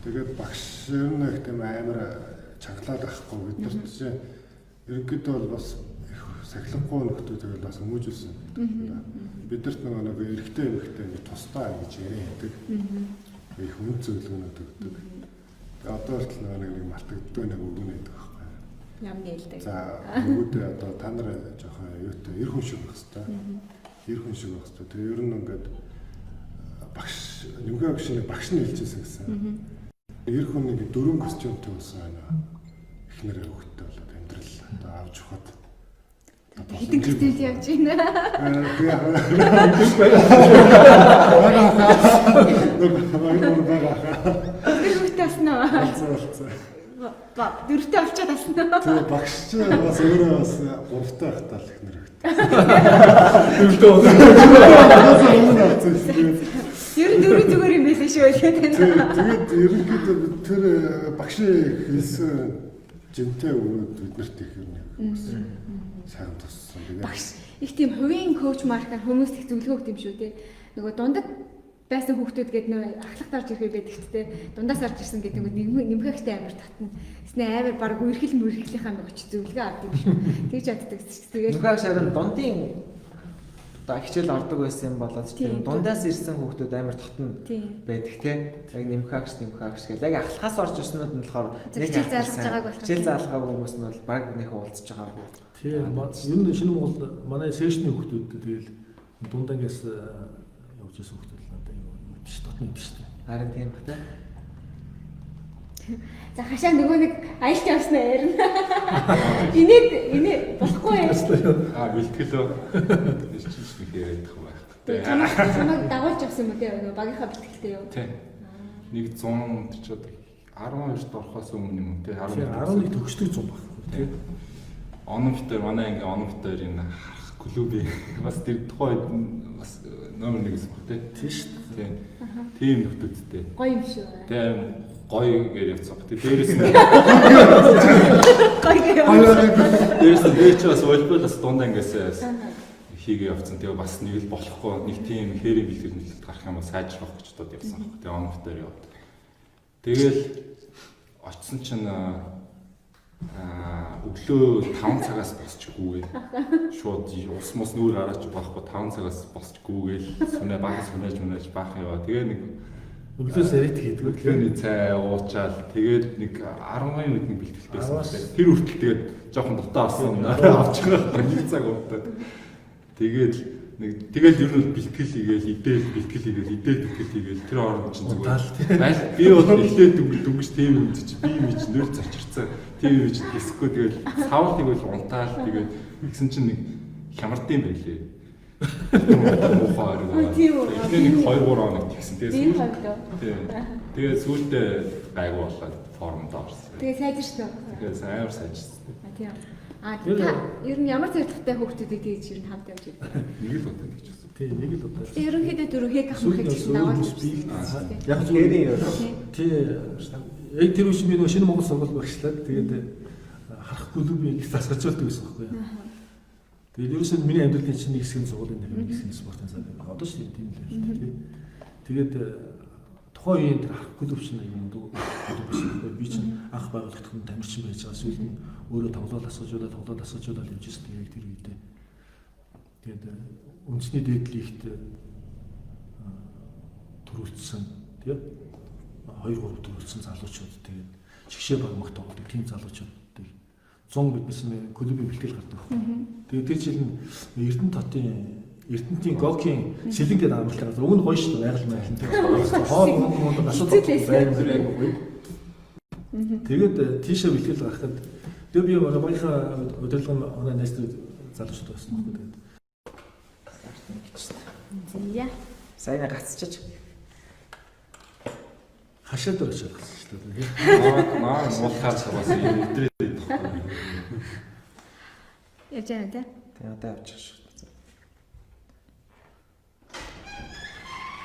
Тэгээд багш ер нь их тийм амар чангалаад байхгүй бид нар чинь ерөнхийдөө бол бас их сахилахгүй нөхдөд тэгэл бас хүмүүжүүлсэн. Бидэрт нэг эрэгтэй нэг тусдаа гэж яриа хийдэг. Их хүн зөвлөгөөнүүд өгдөг. Тэгээд одоо хүртэл нэг мартагддаг нэг өгнө гэдэг байхгүй. Ям нээлдэг. За бүгд одоо та нар жоохон юутай эр хүн шиг байх хэрэгтэй. Эр хүн шиг байх хэрэгтэй. Тэгээ ер нь ингээд багш нүгэ агшны багш нь хэлчихсэн гэсэн. Эр хүн нэг 4 костюмтэй болсон байна. Эхнэрээ хөвгтөө болоод амьдрал одоо авч ухаад Хэдэн костюмд явж байна. Тэр хүүхдээ аснаа. Дөрөвтэй авчаад аснаа. Тэгээ багш ч бас өөрөө бас 3-тай байхдаа л эхнэр Ер нь дөрөв зүгээр юм байлээ шүү гэдэг. Тэгээд ерөнхийдөө тэр багшийн хэлсэн жинтэй өгөөд биднэрт их юм сайн туссан. Багш их тийм хувийн коуч маркаар хүмүүс их зөвлөгөө өгд юм шүү те. Нөгөө дундад байсан хүүхдүүд гээд нөө ахлах дарж ирэхэд байдаг ч те. Дундаас орж ирсэн гэдэг нь нэмхэхтэй амар татна. Тэснэ амар баг үргэлжлэн үргэлжлийнхаа нэг очиж зөвлөгөө авдаг юм шүү. Тэгж яддаг ч тэгээд Нүхээс харин дундын одоо хичээл ордог байсан юм болоод ч тийм дундаас ирсэн хүүхдүүд амар дотно байдаг те. Яг нэмхаагч гэл яг ахлахаас орж ирсэнүүд нь болохоор нэг заалгаж байгааг болох. хичээл заалгаагүй хүмүүс нь бол баг нэг уулзж байгаагүй. Тийм ер нь шинэ Монгол манай сешны хүүхдүүд тэгэл дундангаас явж ирсэн хүүхдүүд л надад юу биш дотно биш те. Харин тийм ба те. За хашаа нөгөө нэг аялж явснаа ярина. Инээд болохгүй юм. Бэлтгэлөө. Чичиг яриад байгаа байх. Чамайг дагуулж авсан юм те нөгөө багийнхаа бэлтгэлтэй юу? Тийм. Нэг 100 ч одоо 12-т орохоос өмнө юм те 11 төгсдөг 100 баг. Тийм. Ономтер манай ингээ ономтер энэ харах клубын бас тэр тухайд бас номер 1 гэсэн баг те. Тийм шүү дээ. Тийм нөтөдтэй. Гоё юм шүү. Тийм гоё гэж явцсан. Дээрээс нь дээрээс нь дээч бас волейбол бас дундаа ингээс хийгээ явцсан. Тэгээ бас нэг л болохгүй нэг тийм хэрэг бэлтгэл гарах юм бол сайжрах гэж бодоод явсан. Тэгээ оногтой яваад. Тэгэл очсон чинь өглөө 5 цагаас босчихгүй. Шууд ус мус нүүр гараач байхгүй 5 цагаас босчихгүйгээл сүнэ багс сүнэж баах яваа. Тэгээ нэг өглөөс яриад хийдэг. Өглөөний цай уучаал тэгээд нэг 10 минут бэлтгэл байсан. Тэр хүртэл тэгээд жоохон дутаа авсан. Авчих нэг цаг удаад. Тэгээд ер нь бэлтгэл хийгээл идэл хийгээл тэр хооронд чинь зүгээр. Байл би бол эхлээд дүнгэж тийм юм чи би юм чи нэр зочирцсан. Тийм юм чи хэсэхгүй тэгээд савлыг бол унтаал тэгээд гэсэн чинь нэг хямардсан байлээ. Мохоор нэг 2-3 хоног тэгсэн. Тэгээд сүүлдээ гайгүй болоод формд орсон. Тэгээ сайжирсан. Тэгээд амар сайжирсан. Тийм. Ер нь ямар зорилготой хүүхдүүдийг тэгж ер нь хамт явж байна. Нэг л удаа гэж байна. Тийм нэг л удаа. Ерөнхийдөө дөрөв хэг ах махыг чинь даваад яг зүгээр. Тийм. Яг тэр үеч би нөгөө шинэ Монгол сургууль багшлаад тэгээд харах клубын их засгажуулдаг байсан байхгүй юу. Тэгээд ерөөсөө миний амьдралын чинь нэг хэсгийн сургуулийн нэг хэсгийн спортын зал байна. Одоо ч тийм л байна тийм. Тэгээд тухайн үеийн тэр харах клуб чинь юм дүү би чинь анх байгуулагдах нь тамирчин байж байгаа сүйд нь өөрөө тоглоод асуужуулаад явж ирсэн яг тэр үедээ. Тэгээд үндэсний дээдлийгт төрүүлсэн тийм 2-3 төрүүлсэн залуучууд тэгээд жигшээ багмах тоглодог тийм залуучуудыг 100 биднес клубын бэлтгэл гардаг. Тэгээд тэр жил нь Эрдэнэтийн Гокийн сэлэнгээд амарлаа. Уг нь гоё шүү дээ. Байгаль маяг тийм. Хоол асуудал байхгүй. Тэгээд тийшээ бэлтгэл гаргахад тэгээд би багийнхаа удирдлагын оноо найзууд залуучууд байсан байхгүй. Зя. Сайн гацчих. Хашаад очиж гарсан шүү дээ. Маа муулахаар бас өдрөө Яаж яана те? Тэгээ одоо явчих шүү.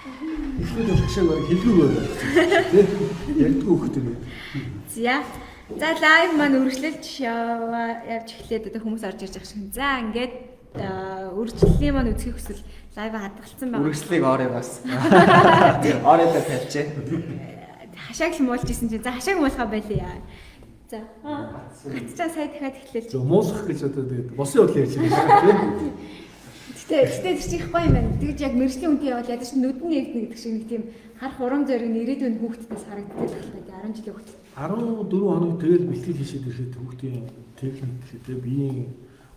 Эхлээд хашааг хэлгүй байлаа. Тийм. Ягдгүй хөхтэй. За. За лайв маань үргэлжлүүлж явж эхлээд одоо хүмүүс орж ирж байгаа шиг. За ингээд үргэлжлэлийн маань үзэх хүсвэл лайв хадгалсан байна. Үргэлжлэлийг орё бас. Орёдоо тавьчээ. Хашааг л муулж исэн чинь за хашааг муулахаа байлаа. За. Хатчаа сая дахиад эхлэв. Муулах гэж одоо тэгээд босын удаа ярьж байгаа тийм. Тэгтээ чих гоё юм байна. Тэгж яг мэржлийн үнтэй явал ядаж нүдэн нэгдэн гэдэг шиг нэг тийм харах урам зориг нь ирээдүйн хүүхдээс харагддаг байна. 10 жилийн хүүхд. 14 хоног тэгэл бэлтгэл хийшээд ирэхэд хүүхдийн техник гэдэг биеийн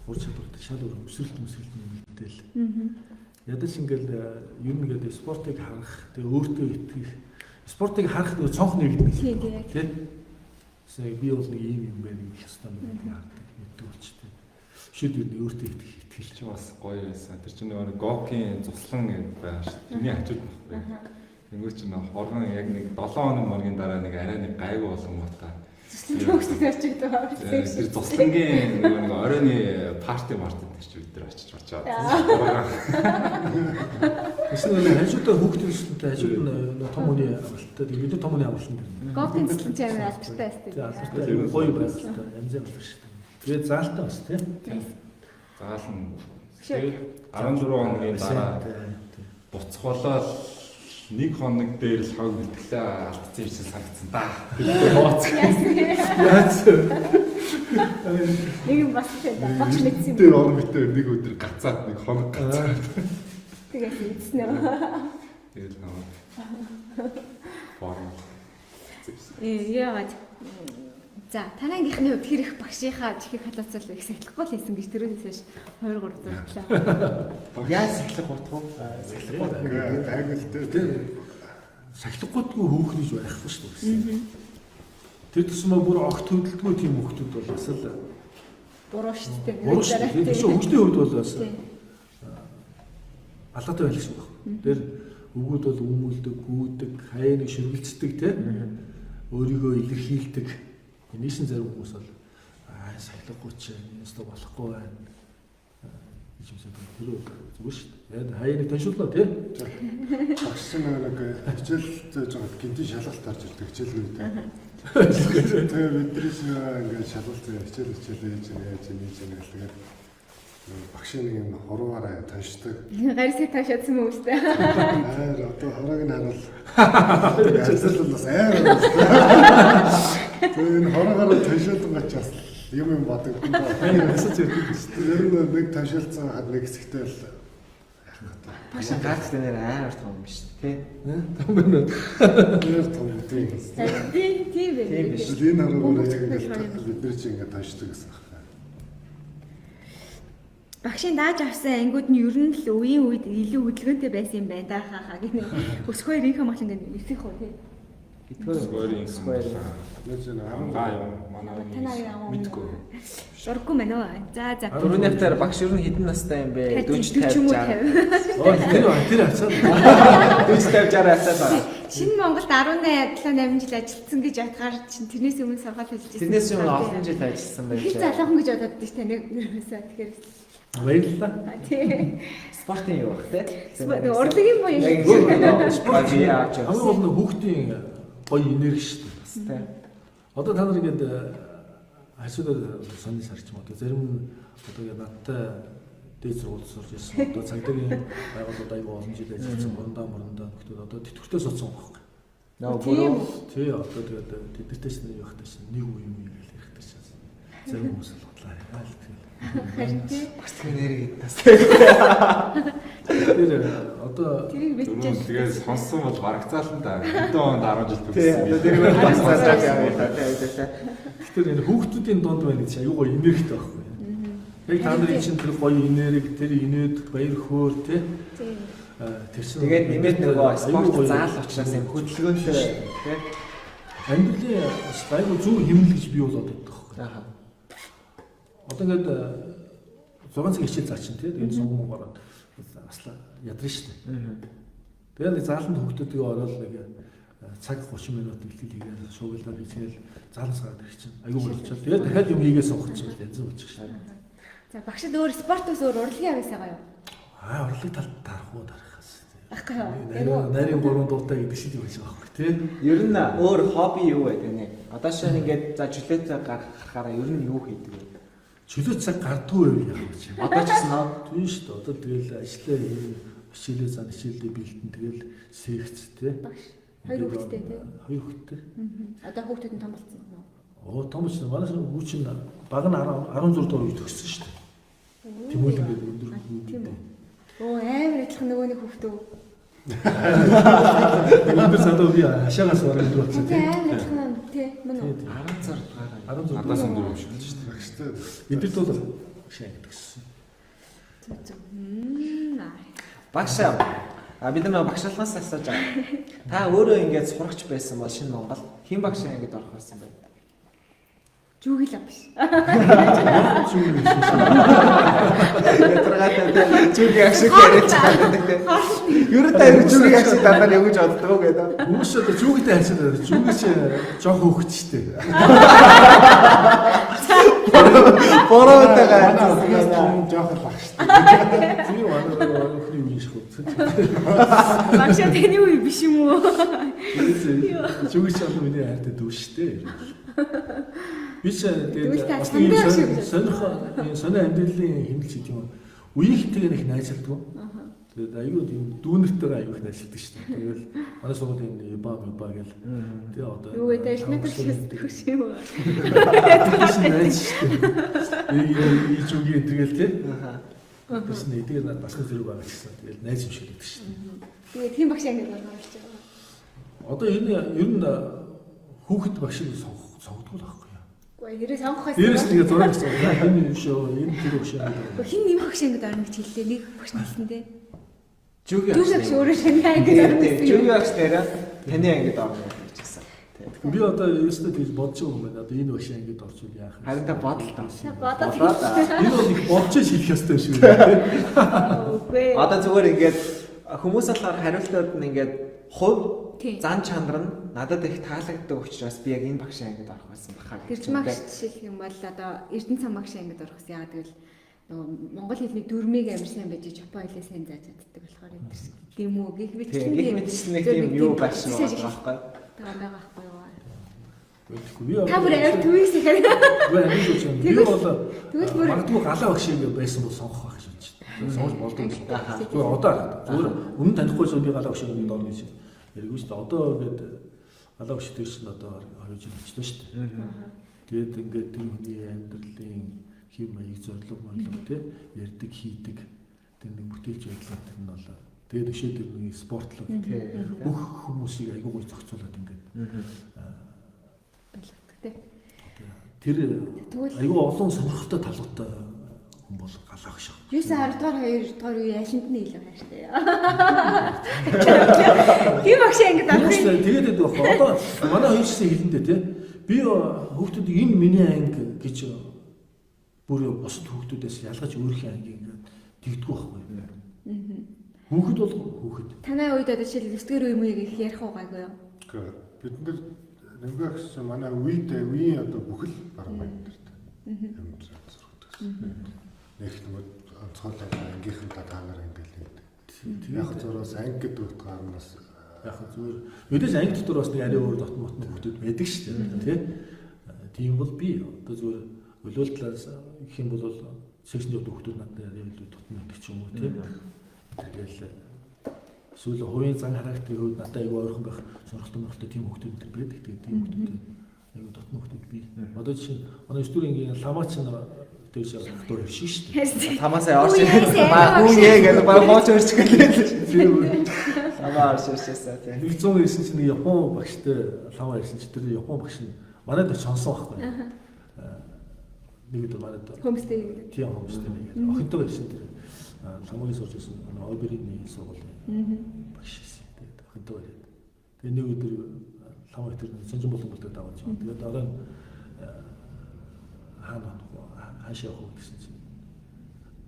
ур чадвартай шал өөр өсрэлт мэдээлэл. Ядаж ингээл ер нь гэдэг спортыг харах, тэгээ өөртөө итгэх, спортыг харах нэг цонх нэгдэх тийм. Сая би бол нэг юм байна гэх хэвээр нэг хардаг мэддэг болчтой. Шүд юу өөртөө итгэх чи бас гоё байсан. Тэр чинь нэг Гокийн цуслан гэдэг байгаа шүү. Тэрний хажууд байхгүй. Тэнгүүч чинь хоргон яг нэг 7 хоног моргийн дараа нэг арай нэг гайгүй болон муутай. Цуслан ярьчихдаг байгаа. Тэр цуслангийн нэг оройны парти дээр чи бид нар очиж очоод. Эсвэл хажуудаа хүүхдүүдтэй хажууд нь том хүний авалттай бид том хүний авалтан дээр. Гокийн цуслан чинь алдартай байсан. Алдартай гоё байсан. Янз бүр шүү. Тэгээд заалтаа бас тийм. Заал нь 14 хоногийн дараа буцах болоод нэг хоног дээр л хог бэлтгэлээ алдсан юм шиг санагдсан да. Нууц. Яас. Нэг юм бас тийм багш мэдсэн Тэр юм. он битээр нэг өдөр гацаад нэг хоног гацаад. Тэгээд мэдсэн үү? Тэгээд намайг формал. Яагаад за танаагийнхны хувьд хэрэг багшийнхаа чихийг халаацал их сахилахгүй л хийсэн гэж тэрөөс хойш 2 3 зурглаа. Яаж сахилах утга вэ? Айгуултай. Тэр сахилгуудгүй хөөхнөж байхгүй шүү дээ. Тэр тусмаа бүр огт хөдөлгөө тийм хөлтүүд бол бас л Буруу шүү дээ. буруу шүү дээ. Тэр чинь хөгжлийн хувьд бол бас алгаатай байх шүү дээ. Тэр өгүүд бол өмүүлдэг, гүйдэг, хаяаныг шүргэлцдэг тийм өөрийгөө илэрхийлдэг. Энэшин зарим хүмүүс бол сахилахгүй ч юмстай болохгүй байна. гэж юмсаа тэр зүгээр шүү дээ. Яг хаяаныг таньшууллаа тийм. Багш нэг хичээл зааж байгаа гинтийн шалгалт орж ирдэг хичээл үед. Тэгээ бидрээс ингээд шалгалт хичээл ээж яаж нээж тэгээд багш нэг юм хуруугаараа таньшдаг. Гарисыг таашаадсан юм үстэй. Одоо хороог нь харуул. Хичээл бас амар. Тэр хороогоор таньшуулсан гэж бас юм бодогдсон. Ясаж ирдэг шүү дээ. Тэр нэг таньшуулсан хад нэг хэсэгтэй л Багш гaalт нэр амар том юм шүү дээ. Том байна уу? тэр том тийм. Тийм байх. Тийм биш. Энэ хороогоор яг бид нар чинь ингээд таньшдаг гэсэн юм. Багшийн дааж авсан ангиуд нь ер нь л үеийн үед илүү хөдөлгөөнтэй байсан юм байна да хаа гинэ. Өсгөө ринхэ мал ингээд эсэх үү тий. Сквэрийн Сквэр. Нэг нь гаа юм манай мэдгүй. Ураггүй мэн үү. За. Дөрөвний хавтаар багш ер нь хэдэн настай юм бэ? 40 50 Тэр хацаад 40 50 60 хацаад. Шинэ Монголд 18 жил ажилласан гэж ятгаар чинь тэрнээс өмнө сургаал хийж ирсэн. Тэрнээс өмнө олон жил ажилласан байж. Хэл залуухан гэж бодоод тийш та нэг нэрээсээ тэгэхээр баярлалаа. тий. Спортын юу бах те? Урлагийн боо юм. Спорт яаж Хамгийн гол нь хүүхдийн гоё энерги шүү дээ. бас те. Одоо та нар ингээд хасуудаар сонир сарч юм одоо зарим нь одоо ингээд надтай дээд сургуульд сурч ирсэн. Одоо цагдаагийн байгууллагууд аягүй олон жил ажилласан мөрөндөө нөхдөд одоо тэтгэвртээс оцсон байхгүй. Нөө бүрөө Тий одоо тэгээд тэдэртэйс нэг явахтай шин нэг үе юм гэж ярьдаг шин. Зарим хүмүүс л бодлоо. Харин тий. бас энерги тас. Тэр одоо Тэрийг Дөрөв бичиж. тэгээд сонссон бол барагцаалан да. Хэдэн онд 10 жил Тий, одоо тэр нэг бас цаашаа яваа та те. тэгэхээр энэ хүүхдүүдийн донд байна гэж аюу гоё энергитэй байхгүй. Яг та нарын чинь тэр гоё энерги, тэр инээд баяр хөөр тий. Тий. Тэр чинь Тэгээд нэмээд нөгөө спорт заал учраас юм хөдөлгөөнтэй те. амьдралын аюу зөв хэмнэл гэж би бол боддог байхгүй. Аха. Одоо ингээд 6 цаг хичээл заачин тий. Тэгээд сонгон гараад аслаа ядрын шүү дээ. Тэгээд зааланд хүүхдүүдийг ороод нэг цаг 30 минут бэлтгэл хийгээд шуугилаад хийгээл заалаас гараад ирэх чинь аюу болчихлоо. Тэгээд дахиад юм хийгээ суух чинь янз бүр болчих шээ. За багшд өөр спортоос өөр урлагийн авьяасаа гоё. Урлаг талд тарах уу дарахаас. Ахгүй юу. Нарийн 3 дуутай гэдэг шиг юм шиг байхгүй тий. Ер нь өөр хобби юу вэ гэнэ? Одоо шинэ ингээд за жилетээ гаргахаараа ер нь юу хийдэг вэ? Чөлөө цаг гардгүй байв яах вэ? Одоо ч гэсэн Тийм шүү дээ. Одоо тэгэл ажиллаа хичээлээ зан хичээлдээ бэлтэн тэгэл секц тий. Багш. Хоёр хүүхэдтэй тий. Хоёр хүүхэдтэй. Одоо хүүхдүүд нь том болсон юм уу? Оо том ч манай хүүч нь баг нь 16 дугаар үед төгссөн шүү дээ. Тэмүүлэн гэдэг өндөр Тийм үү. Оо амар адилхан нөгөө нэг хүүхдөө. өндөр садаа би хашаагаас ороод дурдсан Тий тий. амар адилхан тий. Мөн үү. 16 дугаар. 16 Надаас өндөр юм шиг л шүү дээ. багштай. эдэрт бол шаа гэдэгсэн. Зүг. Багш бид нар багшлахаас асууж байгаа. Та өөрөө ингээд сурагч байсан бол шинэ Монгол хэн багш ингээд орох байсан бэ? Зүгэл авш. Ятрагатай зүгийн ашиг яриад байгаа. Ер нь та зүгийн ашиг дандаа явж боддог гэдэг. Хүмүүс одоо зүгтэй хайцаад зүгээс жоох хөөгч штэ. Бороотэйгаа жоохон багштай. Зүг манай өхний үе шиг үү. Багш таны үе биш юм уу? Зүгээс одоо миний хайртай дүү штэ. Би ч Тэгвэл та тэгээд чандаа шиг сонио амьдралын хэмнэл шиг юм. Үеийнхтэйг нэг найзалдаг. Тэгээд аюу тийм дүүнэртэйгээ аюу их ажилладаг шүү дээ. Тэгэл манай сургуулийн ебаа гэл тэгээ одоо юу гэдэг элементэр хэвчээ юм уу? Ийж үгүй тэгэл тий. Бас нэгээр надад бас зэрэг байгаа гэсэн. Тэгэл найз юм шиг гэдэг шүү дээ. Тэгээд тийм багш ангид орж байгаа. Одоо ер нь хүүхэд багшийг сонгодог байхгүй юу? Гэхдээ нэрээ сонгох байсан. Дээрээс нэг зураг гэсэн. Энэ юм шүү. Энэ тэр багш ангид. Хин нэм багш ангид орно гэж хэллээ. Нэг багш хэлсэн дээ. Жүг Жүг өөрөө шинэ ангид орно гэсэн. Жүг багш нэрээ таны ангид орно гэж хэлсэн. Би одоо ерөөсөө тийж бодож байгаа юм байна. Одоо энэ багш ангид орчвол яах вэ? Харин та бодолтой. Бодоод Энэ бол их бодож хэлэх ёстой шүү. үгүй. Одоо зүгээр ингээд хүмүүс болохоор хариултууд нь ингээд хувь зан чанар нь надад их таалагддаг учраас би яг энэ багшаа ангид орох байсан бахаа. Тэржмагш жишээлх юм бол одоо Эрдэнэ цам багшаа ангид орох гэсэн. Яагаад гэвэл нөгөө монгол хэлний дүрмийг амар сайн байж Япон хэлээ сайн зааж чаддаг болохоор энэ тийм үү гэх мэт нэг тийм юу байсан байхгүй. байгаа байхгүй юу? Би одоо Та бүр амар төвөөс ихээр. би бол магадгүй галаа багшийг байсан бол сонгох байх шүү дээ. Сонгож болдог. Зүгээр одоо зүгээр өмнө танихгүй би галаа багшийг дөрөв гэж яриггүй шүү дээ. Одоо ингээд галаа багш дээр чинь одоо 20 жил болчихлоо шүү дээ. Тэгээд ингээд тэр хүний амьдралын хэм маяг зорилго тий ярддаг хийдэг тэр нэг бүтээлч байдлаа тэр нь бол тэгээд өшөө тэр нэг спортлог бүх хүмүүсийг айгүй гоё зохицуулаад ингээд тэр айгүй олон сонирхолтой талуудтай хүн бол галаа багш. 9 10 дугаар 2 дугаар үе яланд нь илүү хайртай. Тийм багш ангид орох. Тэгээд одоо манай хоёрсын хэлэндээ тий би хүүхдүүдийг энэ миний анги гэж бүр бусад хүүхдүүдээс ялгаж өөрийнхөө ангийг ингээд тэгдэггүй байхгүй. Хүүхэд бол хүүхэд. Танай үед одоо жишээл 9-р үе мууийг их ярих уу гайгүй юу? Бид нар нэгээс манай үеийн одоо бүхэл баруун баяртай. Юм сургадаг. Нэг нэг онцгойлоо ангийнхан та нар ингээл яг зураас анги гэдэг утгаар нь бас яг зүгээр өдөөс анги дотор бас нэг арай өөр дотн мотны хүүхдүүд байдаг шүү дээ тий. Тийм бол би одоо зүгээр өлөөлтлээс гэх юм бол секшний хүүхдүүд надад арай илүү дотн байдаг ч юм уу тий. Тэгэл сүүл хувийн зан характерын хувьд надад айгүй ойрхон байх сонирхолтой тийм хүүхдүүд байдаг. Тэгээд тийм хүүхдүүд айгүй дотн хүүхдүүд би. Одоо жишээ нь манай студентийн ламач нь дээрс доктор ирсэн шүү дээ. Тамаасаа орж ирсэн. Хүн яг баг хооч өрч гэлээ. Самаа орж ирсэн тийм. 109 чинь нэг Япон багштай лама ирсэн чи тэр Япон багш нь манайд сонсон байхгүй. Нэг өдөр манайд Хомстэй. Тийм хомстэй нэг. Охинтой ирсэн тэр ламагийн сурч ирсэн оберийн сургуулийн багш ирсэн. Тэгээд охинтой ирээд. Тэгээд нэг өдөр лама тэр сонжин болон болдог даваад яваа. Тэгээд дараа нь хаашаа явах гэсэн чинь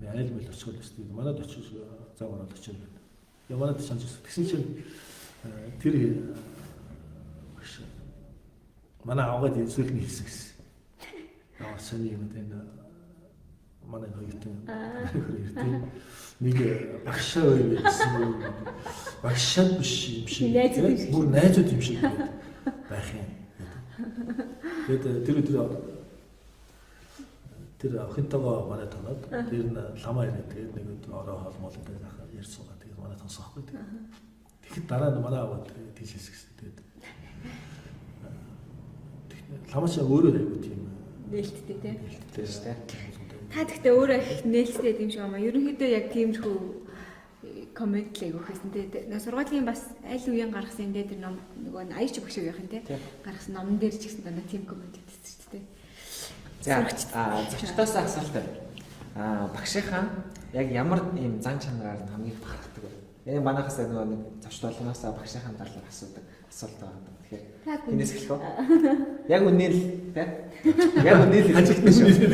айл мэл очиход өстэй манайд очих зав ороод очив. Я манайд санаж гэсэн чинь тэр багш манай аваад зөвлөний хэлсэн гэсэн. Аа сони юм энэ манай хоёрын нэг багшаа байв гэсэн. Багшаа биш юм шиг. Бүр найзууд юм шиг байх юм. Тэгээд тэр охинтойгоо манай танаад тэр нь лама ирээд тэгээд нэг өдөр ороо холмол гэдэг ахаа ярьж суугаад тэгээд манай тансахгүй тэгээд тэгэхэд дараа нь манай аваад тийшээс гэсэн тэгээд ламач өөрөө айгүй тийм Нээлттэй тий. Нээлттэй шүү дээ. Та гэхдээ өөрөө их нээлттэй юм шиг байна. Ерөнхийдөө яг тиймэрхүү коммент л өгөх гэсэн тий. Сургуулийн бас аль үеийн гаргасан энэ тэр ном нөгөө аяч багш явах юм тий. Гаргасан номон дээр ч гэсэн дандаа тийм коммент өгсөн шүү дээ. За зочдоос асуулт байна. Багшийнхаа яг ямар ийм зан чанараар хамгийн бахархдаг вэ? Яг манайхаас нөгөө нэг зочд болгоноосаа багшийнхаа талаар асуудаг асуулт байгаа. Тэгэхээр энэс эхлэх үү? Яг үнээр л тий? Яг үнээр л хажигдсан шүү.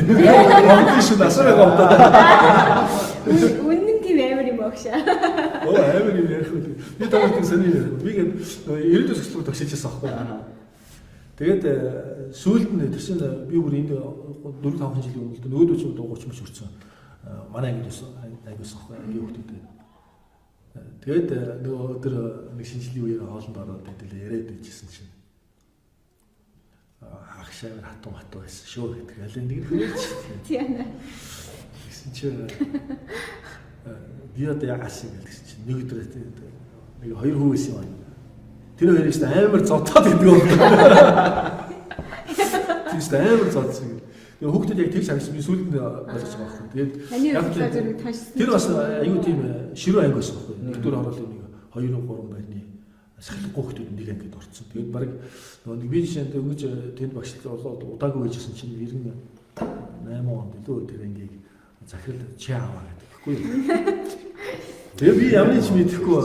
Монголын шүү асуугаа гомдоо. Үнэн тийм амар юм багшаа. Оо амар юм ярих үү. Би тавьдаг сони ярих. Би гээд ирээдүйн зөвлөлт тогшижсэн аахгүй. Тэгээд сүүлд нь тэр чинь би бүр энд 4-5 жилийн өмнө нөгөөдөө ч 30 мөч хүрсэн. Манай ангид айгуус аахгүй ангийн хүүхдүүд. Тэгээд нөгөө тэр нэг шинжлэлийн үеэр хоолнд ороод тэгэл яриад байжсэн чинь ахшаа хатуу байсан шүү гэдэг. Аль нэг хөрөөч. Тийм. Гэсэн чинь би одоо яг асуу гэсэн чинь нэг өдөр нэг хоёр хүүс юм байна. Тэр хоёрыг ч амар зодоод гэдэг юм. Тийш амар зодсон. Тэгээ хүүхдүүд яг тэг санагдсан би сүүлд нь ойлгож байгаа байхгүй. Тэгээд тэр бас аюу тийм ширүү анги байсан байхгүй. Нэгдүгээр хороолын нэг 2-3 байрны сахилахгүй хүүхдүүд нэг ангид орцсон. Тэгээд баг нэг би жишээнд өгөж тэнд багшлал удаагүй байжсэн чинь 98 онд илүү тэр ангийг захирал чи аваа гэдэгхгүй. Тэгээ би ямар ч мэдэхгүй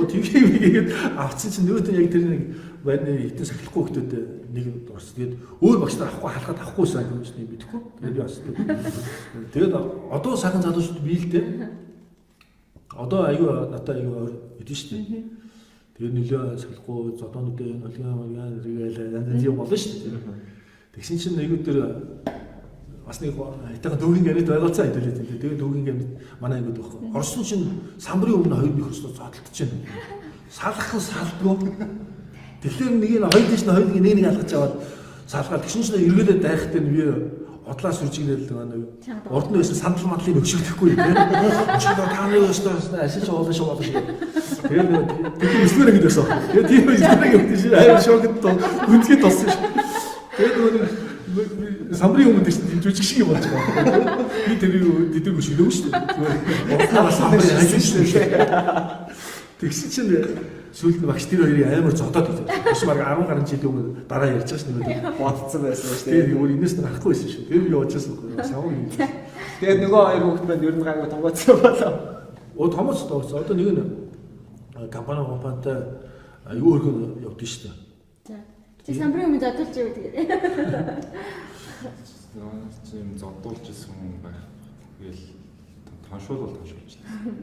тэгээд авцсан чинь нөгөөтөө яг тэр нэг байрны хитэн сахилахгүй хүүхдүүд нэг орсон. Тэгээд өөр багш нар халахад авахгүйсэн гэж нэг мэдэхгүй. Тэгээд би бас тэгээд одоо сайхан залуучууд бий л дээ. Одоо аюу надад аюу идэв шүү дээ. Тэгээд нөлөө сахилахгүй зодоонуудын олгиан янз юм болно шүү дээ. Тэгсэн чинь нэг өдөр бас нэг хайтаага дүүгийн яриад ойлголцоо хэдүүлээ. Тэгээд дүүгийн гэмт манай ангид байхгүй. Орсон чинь самбарын өмнө хоёр нэг өстө зодтолдож байна. Салах салдгүй. Тэгэхээр нэг нь хоёр дэш нь хоёр нэг алгаж аваад салгаад тэгсэн чинь эргэлээд дайхтай нь би одлаа сүржигнэл нэг урд нь байсан сандал мадлыг өгшөгдөхгүй тийм. Өчигдөр тааны өстө ашиж уулын шиг болоо шиг. Тэгээд тийм өсвөр ингэж байсан. Тэгээд тийм өсвөр гэж өгдөө шээ. Аяа шокд үнэхээр тоссон шээ. Тэгээд самбарын өмнө дэс жүжиг шиг болж байгаа. Би тэрийг дэдэргүй шилэв шүү дээ. Одлаа самбарын ажил шүү дээ. Тэгсэн чинь сүүлд нь багш тэр хоёрыг амар зодоод ирлээ. Биш баг 10 гаруй жилийн өмнө дараа ярьж байгаа шүү дээ. Бодцсон байсан шүү дээ. Тэгээд өөр инээс гарахгүй байсан шүү. Тэр би уучаасан байхгүй. Савуу юм. Тэгээд нөгөө хоёр хүүхэд маань ер нь гайгүй тонгоцсон болоо. Томоц тоогцсон. Одоо нэг нь компанитай аюу өргөн явдсан шүү дээ. За. Чи самбарын өмнө зодолж юу тэгээд. Тийм зодуулж исэн хүн байх. Тэгэл тоншуулбал тоншуулж байна.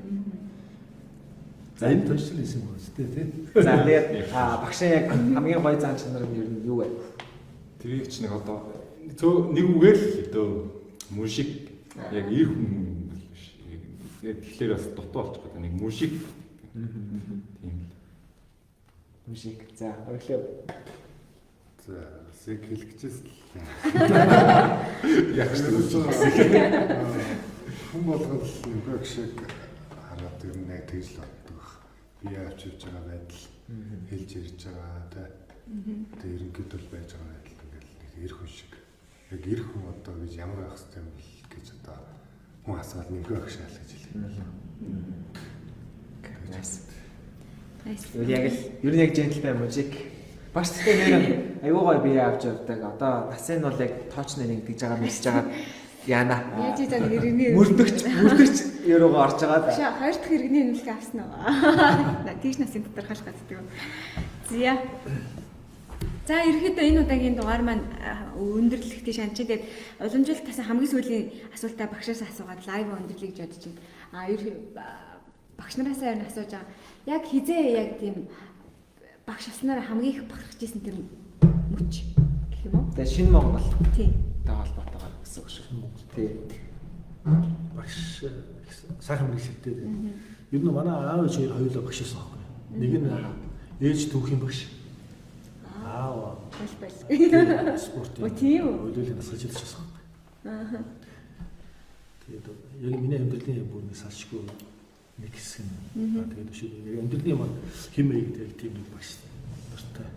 За энэ тоншил хийсэн юм байна тий. За тэгээд багшаа яг хамгийн гоё зан чанар нь ер нь юу вэ? Тэрийг ч нэг одоо нэг үгээр л өдөө мөн шиг яг ир хүн биш. Тэгэхээр бас дутуу болчих гэдэг нэг мөн шиг. Тийм. Мөн шиг. За өглөө. За сэг хэлчихсэн. Яг ч хүн болгол нэг шиг хараад ер нь яг тэгж л боддог. Би авчиж байгаа байдал хэлж ярьж байгаа тэ. Тэгээ ерөнхийдөө байж байгаа байдал ингээл нэг эр хүн шиг. Яг эр хүн одоо гэж ямар байх хэрэгтэй юм бол гэж одоо хүн асуувал нэг өгшаал гэж хэлээ. Яг л ер нь яг джентльмен мужик. Багш тэгтээ нэр аюу гой бие авч явдаг. Одоо насын нь бол яг тоочны нэг тэгж байгаа мэдсэж байгаа яана. Яаж ийж байгаа иргэний мөрдөгч ерөөгөө орж байгаа. Багш хоёр дахь иргэний нөлөө авсан уу? Тийш насын тодорхойлох гэдэг. Зя. За ерөөхдөө энэ удаагийн дугаар маань өндөрлөлтөй шанчилээд уламжлалт тасан хамгийн сүүлийн асуултаа багшаас асуугаад лайв өндөрлөе гэж бодож байна. Багш нараас ер нь асууж байгаа. Яг хизээ яг тийм багш аснаар хамгийн их бахархаж исэн тэр мөч гэх юм уу? Тэгээ шинэ Монгол. Тийм. Тэ холбоотойгоор гэсэн үг шүү. Тий. Багш сайхан мэргэжилтэй. Ер нь манай аав ээж хоёулаа багш байсан байхгүй. Нэг нь ээж түүхийн багш. Аав Баяр. спорт. Тийм үү? Өдөөлөнд насгаж ирж байсан байхгүй. Тэгээд яг миний амьдралын бүр нэг салшгүй нэг хэсэг нь. Тэгээд биш амьдралын маань химээ гэдэг тийм нэг багш нартай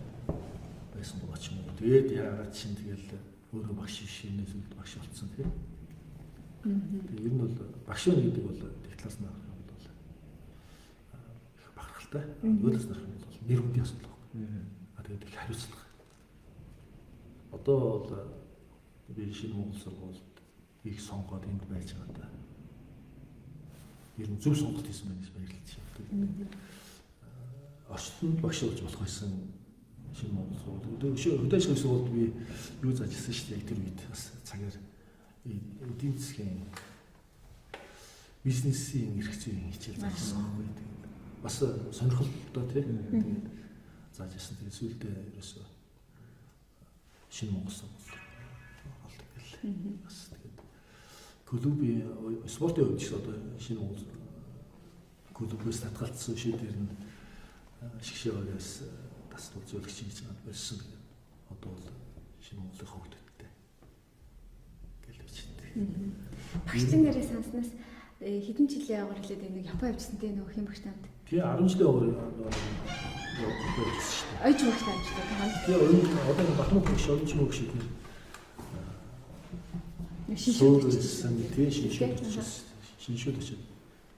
байсан байгаа ч юм уу. Тэгээд яагаад чинь тэгэл өөрөө багш шинээс үл багш болсон тийм. Тэгээд ер нь бол багш гэдэг бол дипломас нарах юм бол их бахархалтай. Өөдөөс нарах юм бол нэр хүндийн асуудал байна. Тэгээд их хариуцлага. Одоо бол би шинэ Монгол сургуульд их сонгоод энд байж байгаа да. Ер нь зөв сонголт хийсэн байх баярлалаа. Орчинд багш болж болох байсан шинэ Монгол сургууль. Хөдөөж сургуульд би юу заажсан шүү дээ. Тэр үед бас цагаар эдийн засгийн бизнесийн эрх зүйн хичээл заажсан байхгүй. Бас сонирхолтой тийм. Тэгээд заажсан. Тэгээд сүүлдээ ерөөсөө шинэ Монгол сургууль болдог гэл. Бас тэгээд клубын спортын хувьд ч одоо шинэ Монгол клубээс татгалцсан шийдвэр нь шигшээгээс таслал зөвлөгч хийж байгаа байсан. Одоо бол шинэ Монголын хөгтөдтэй гэлж байна. Багшийн нэрээ санснаас хэдэн жилийн аваар хэлээд нэг Япон явжсан тийм нөгөө хэмбэгч тамд. Тэгээ 10 жилийн өөр явуулсан шүү дээ. Ойж мөхтэй ажилладаг хамт. Тэгээ одоо Батмун гүш ойж мөх шиг шинжлүүлсэн тийм шинжлүүлж очиж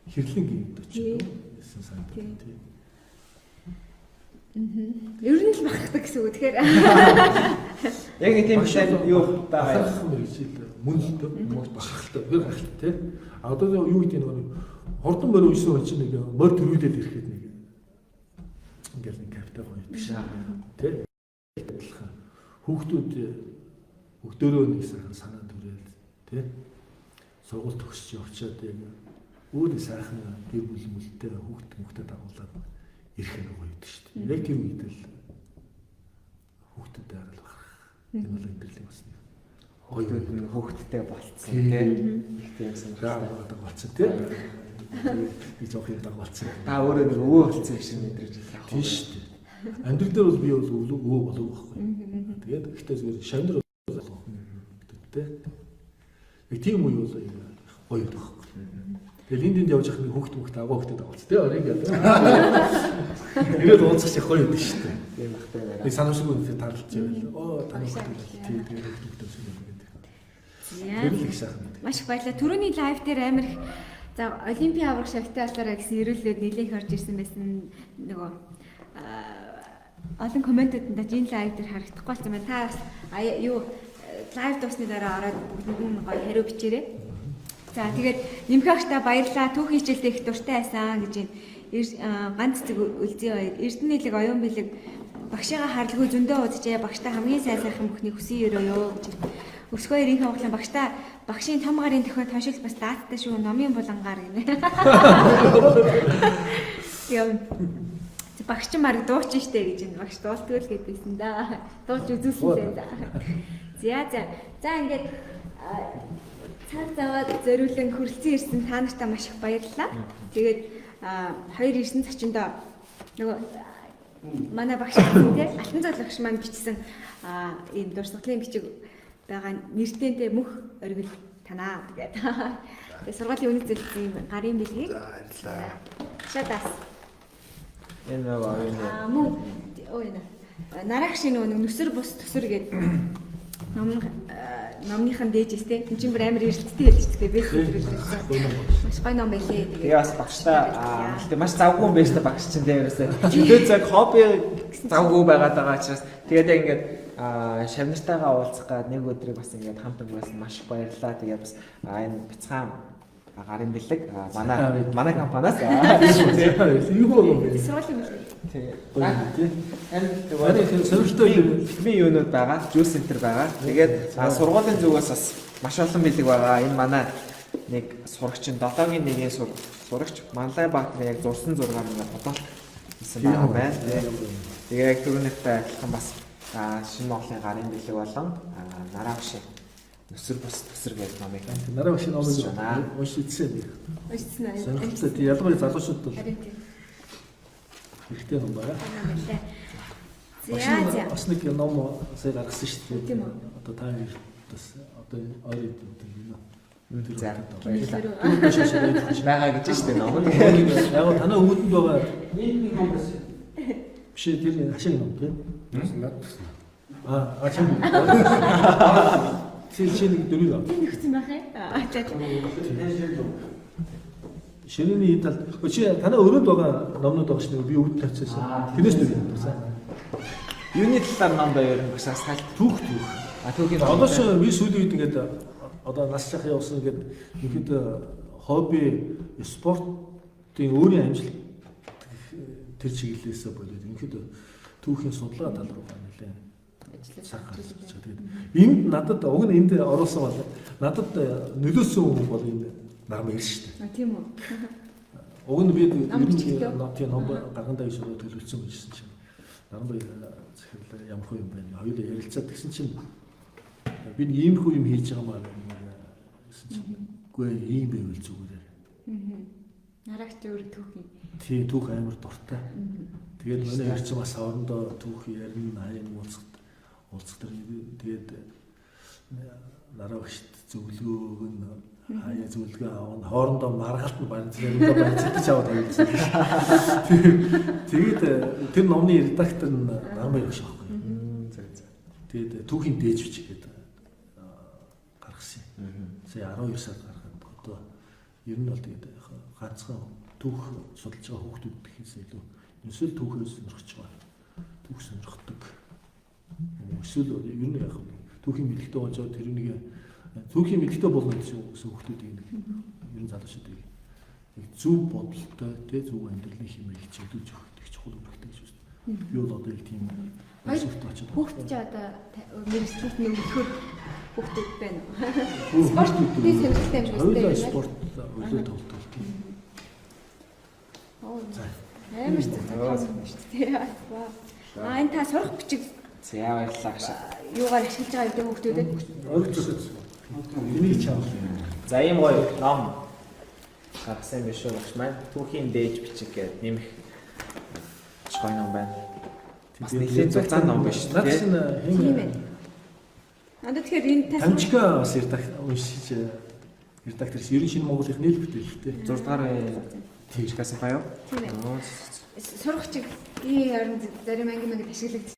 хэрлэнгийн очиж гэсэн санагдав тийм. Ер нь л бахархдаг гэсэн үг. Тэгэхээр яг нэг тийм шал юу байгаа бахархах мэрэгжил мөн л бахархалтай гэр гахалтай тийм. А одоо юу гэдэг нэг хордон морь үйсэн хүн чинь нэг морь төрүүлээд ирэхэд нэг ингээл нэг капитал гоёдаг шаа тийм. Хүүхдүүд өгдөөрөө нэг сайхан санаа төрөөл тийм. Сургууль төгсч явчаад яг өөр сайхан гэр бүл мүлтэй хүүхдэд дагуулад ирэх нэг гоё байдаг шүү дээ. Яг тэр үед л хүүхдэд дараал баг. Энэ бол амьдралын бас нэг Хоёрууд нь хүүхдтэй болцсон тийм. Их тийм сонирхолтой болцсон тийм. Би жоох юм дагуулсан. Та өөрөө нэг өвөө болцсон юм шиг мэдрэж байна. Тийм шүү дээ. Амьдрал дээр бол би бол өвөө болов байхгүй. Тэгээд ихтэй зүгээр шавнар болов гэдэг тийм. Яг тийм үе бол гоё байдаг. Тэгээд энд явж явах нэг хүүхд агуу хүүхдэд дагуулсан тийм. Орыг яа. Ирээд уулзах чих гоё байдаг шүү дээ. Тийм багтай байна. Би санамшгүй үнэхээр тарлж байвал. Оо таны хүүхд тийм тэгээд хүүхдүүд шиг байдаг. Маш их баярлалаа. Түрүүний лайв дээр амар их за олимпийн аврах шагтай талаараа гэсэн ирүүлээд нэлээд орж ирсэн байсан нөгөө олон комментуудад энэ лайв дээр харагдахгүй болсон байна. Та бас юу лайв дуусны дараа ороод бүгдэнд гоё хариу бичээрэй. За тэгээд нэмхэгчтэй баярлалаа. Түүх хичээлдээ их дуртай байсан гэж ганц зэг үлзий баяр. Эрдэнэ нэлэг оюун бэлэг багшигаа харлгүй зөндөө удажээ. Багштай хамгийн сайн сайхан бүхний хүсье өрөөё гэж. Өсгөө эрийн хавглан багшийн том гарын төхөө тоншил бас дааттай шүү номын булангаар гинэ. Яа. Багш чинь баг дуучин штэ гэж энэ багш дуулдаг л гэдээсэн да. Дуулж үзүүлсэн да. За ингээд цаг заваад зориулан хүрэлцэн ирсэн та нартай маш их баярлалаа. Тэгээд хоёр ирсэн зочиндоо нөгөө манай багш тийм алтан цол багш маань бичсэн энэ дурсгалын бичиг байгаа нэртэнтэй мөх оргил танаа тэгээд. Тэгээд сургуулийн үнэт зөвлөсөн гарын бэлгийг. Баярлалаа. Шатас. Энэ нөгөө Мөн энэ нарагшийн нөгөө нүсэр бус төсөр гэдэг номныхан дээжээс те энэ чинь бүр амар эрэлттэй хэлжтэй байх хэрэгтэй. Маш гоё ном байлээ. Тэгээ бас багштай гэхдээ маш завгүй юм байж та багш чинь дээрээсээ чөлөө цаг хобби завгүй байгаад байгаа учраас тэгээд ингээд шавнартайгаа уулзах гад нэг өдрийг бас ингээд хамт өнгөрөөсөн маш их баярлалаа. Тэгээд бас энэ бяцхан гарын бэлэг манай компаниас юу болов бэ? Сургуулийн бэлэг. тэгээд энэ сонирхолтой би юунууд байгаа, juice center байгаа. Тэгээд сургуулийн зүгээс бас маш олон бэлэг байгаа. Энэ манай нэг сурагч нь 7-гийн 1-ийн сурагч Манлай Баатар яг зурсан зургаар ингээд бодоод хийсэн байгаа байна. Тэгээ яг түрүүнийхтэй адилхан бас шинэ Монголын гарын бэлэг болон нараагшийн нүсэр бус төсөр гэдэг номыг нараа машин номыг уншижсэн би. Уншсан аа. Сонирхолтой тий ялангуяа залуучууд бол ихтэй ном байна. За. Бас нэг ном сая гаргасан шүү дээ. Тийм үү. Одоо та хоёр бас одоо ойр гэдэг юм аа. За баярлалаа. байгаа гэж шүү дээ ном. Яг танаа өвдөнд байгаа нэг ном бас биш тэр ашиг ном тийм. Ашиг. Чи нэг дөрөв аа. Тийм нөхцөн байх ээ. Шинэний энэ талд чи танаа өрөөнд байгаа номнууд байгаа шүү дээ. Би өвд тавьчихсан. Тэрнээс дөрөв юмсан. Юуны талаар ном байр нь басаас тал Түүх. түүхийн Одоо ч би сүүлийн үед ингээд одоо нас чах явсан ингээд ихэд хобби спортын өөрийн амжилт тэр чиглэлээсээ болоод ингээд түүхийн судалгаа тал руу нэлээ цаг гаргаж байгаа. Тэгээд энд надад уг нь энд оруулсан бол надад нөлөөсөн хүн бол энэ нам ирж штэ. Тийм үү. Уг нь би ер нь тийм ном гаргандаа гэж төлөвлөсөн байжсэн чинь Нарбай захирлаа ямар хөө юм байна. Хоёулаа ярилцаад тэгсэн чинь би нэг иймэрхүү юм хийж байгаа маа гэсэн чинь үгүй ийм байвал зүгээр. Нарагч өөр түүхийн. Тийм түүх амар дуртай. Тэгээд манай ярьсан бас орондоо түүх ярина, хаяг уулзах төр тэгээд нараа багшд зөвлөгөөг нь хаяа зөвлөгөө авна. Хоорондоо маргалт нь заримдаа барьцдаж аваад авчихсан. Тэгээд тэр номны редактор нь Нармаяр багш аахгүй. Тэгээд түүхийн дээж бичгээд гаргасан. Сая 12 сард гаргаад одоо ер нь бол тэгээд ганцхан түүх судалж байгаа хүүхдүүд гэхээс илүү эсвэл түүхээ сонирхож байгаа. Түүх сонирхдаг. Эсвэл ер нь яг түүхийн мэдлэгтэй болж байгаа тэр нэг түүхийн мэдлэгтэй болно гэсэн хүүхдүүдийг нэг ер нь залуучуудыг нэг зөв бодолтой тэ зөв амьдралын хэмээх чиглүүлж өгөх гэх чухал үүрэгтэй гэж байна. Би бол одоо яг тийм хүүхд чи одоо мэрэгчлэлт нь өгөхөөр хүүхдүүд байна уу? Спортын сонирхолтой юм шиг байна. Спорт өглөө тоглолт. Амар ч тийм. Энэ та сурах бичиг За баярлалаа гэж. юугаар ашиглаж байгаа гэдэг хүүхдүүдэд Өөрчлөж энийг чаав. За ийм гоё ном гаргасан биш үү багш маань түүхийн дээж бичиг гэдэг нэмэх гоё ном байна. Бас нэлийн зузаан ном биш Наад тийм. чинь тийм ээ. Надад тэгэхээр энэ тас Тамчика бас уншиж редакторс ерөн шинэ Монголын нийл бүтээлтэй. 6 дугаар тийчгээс баяа. тийм ээ. Сурах чиг ийм харин зарим анги ашиглагдсан.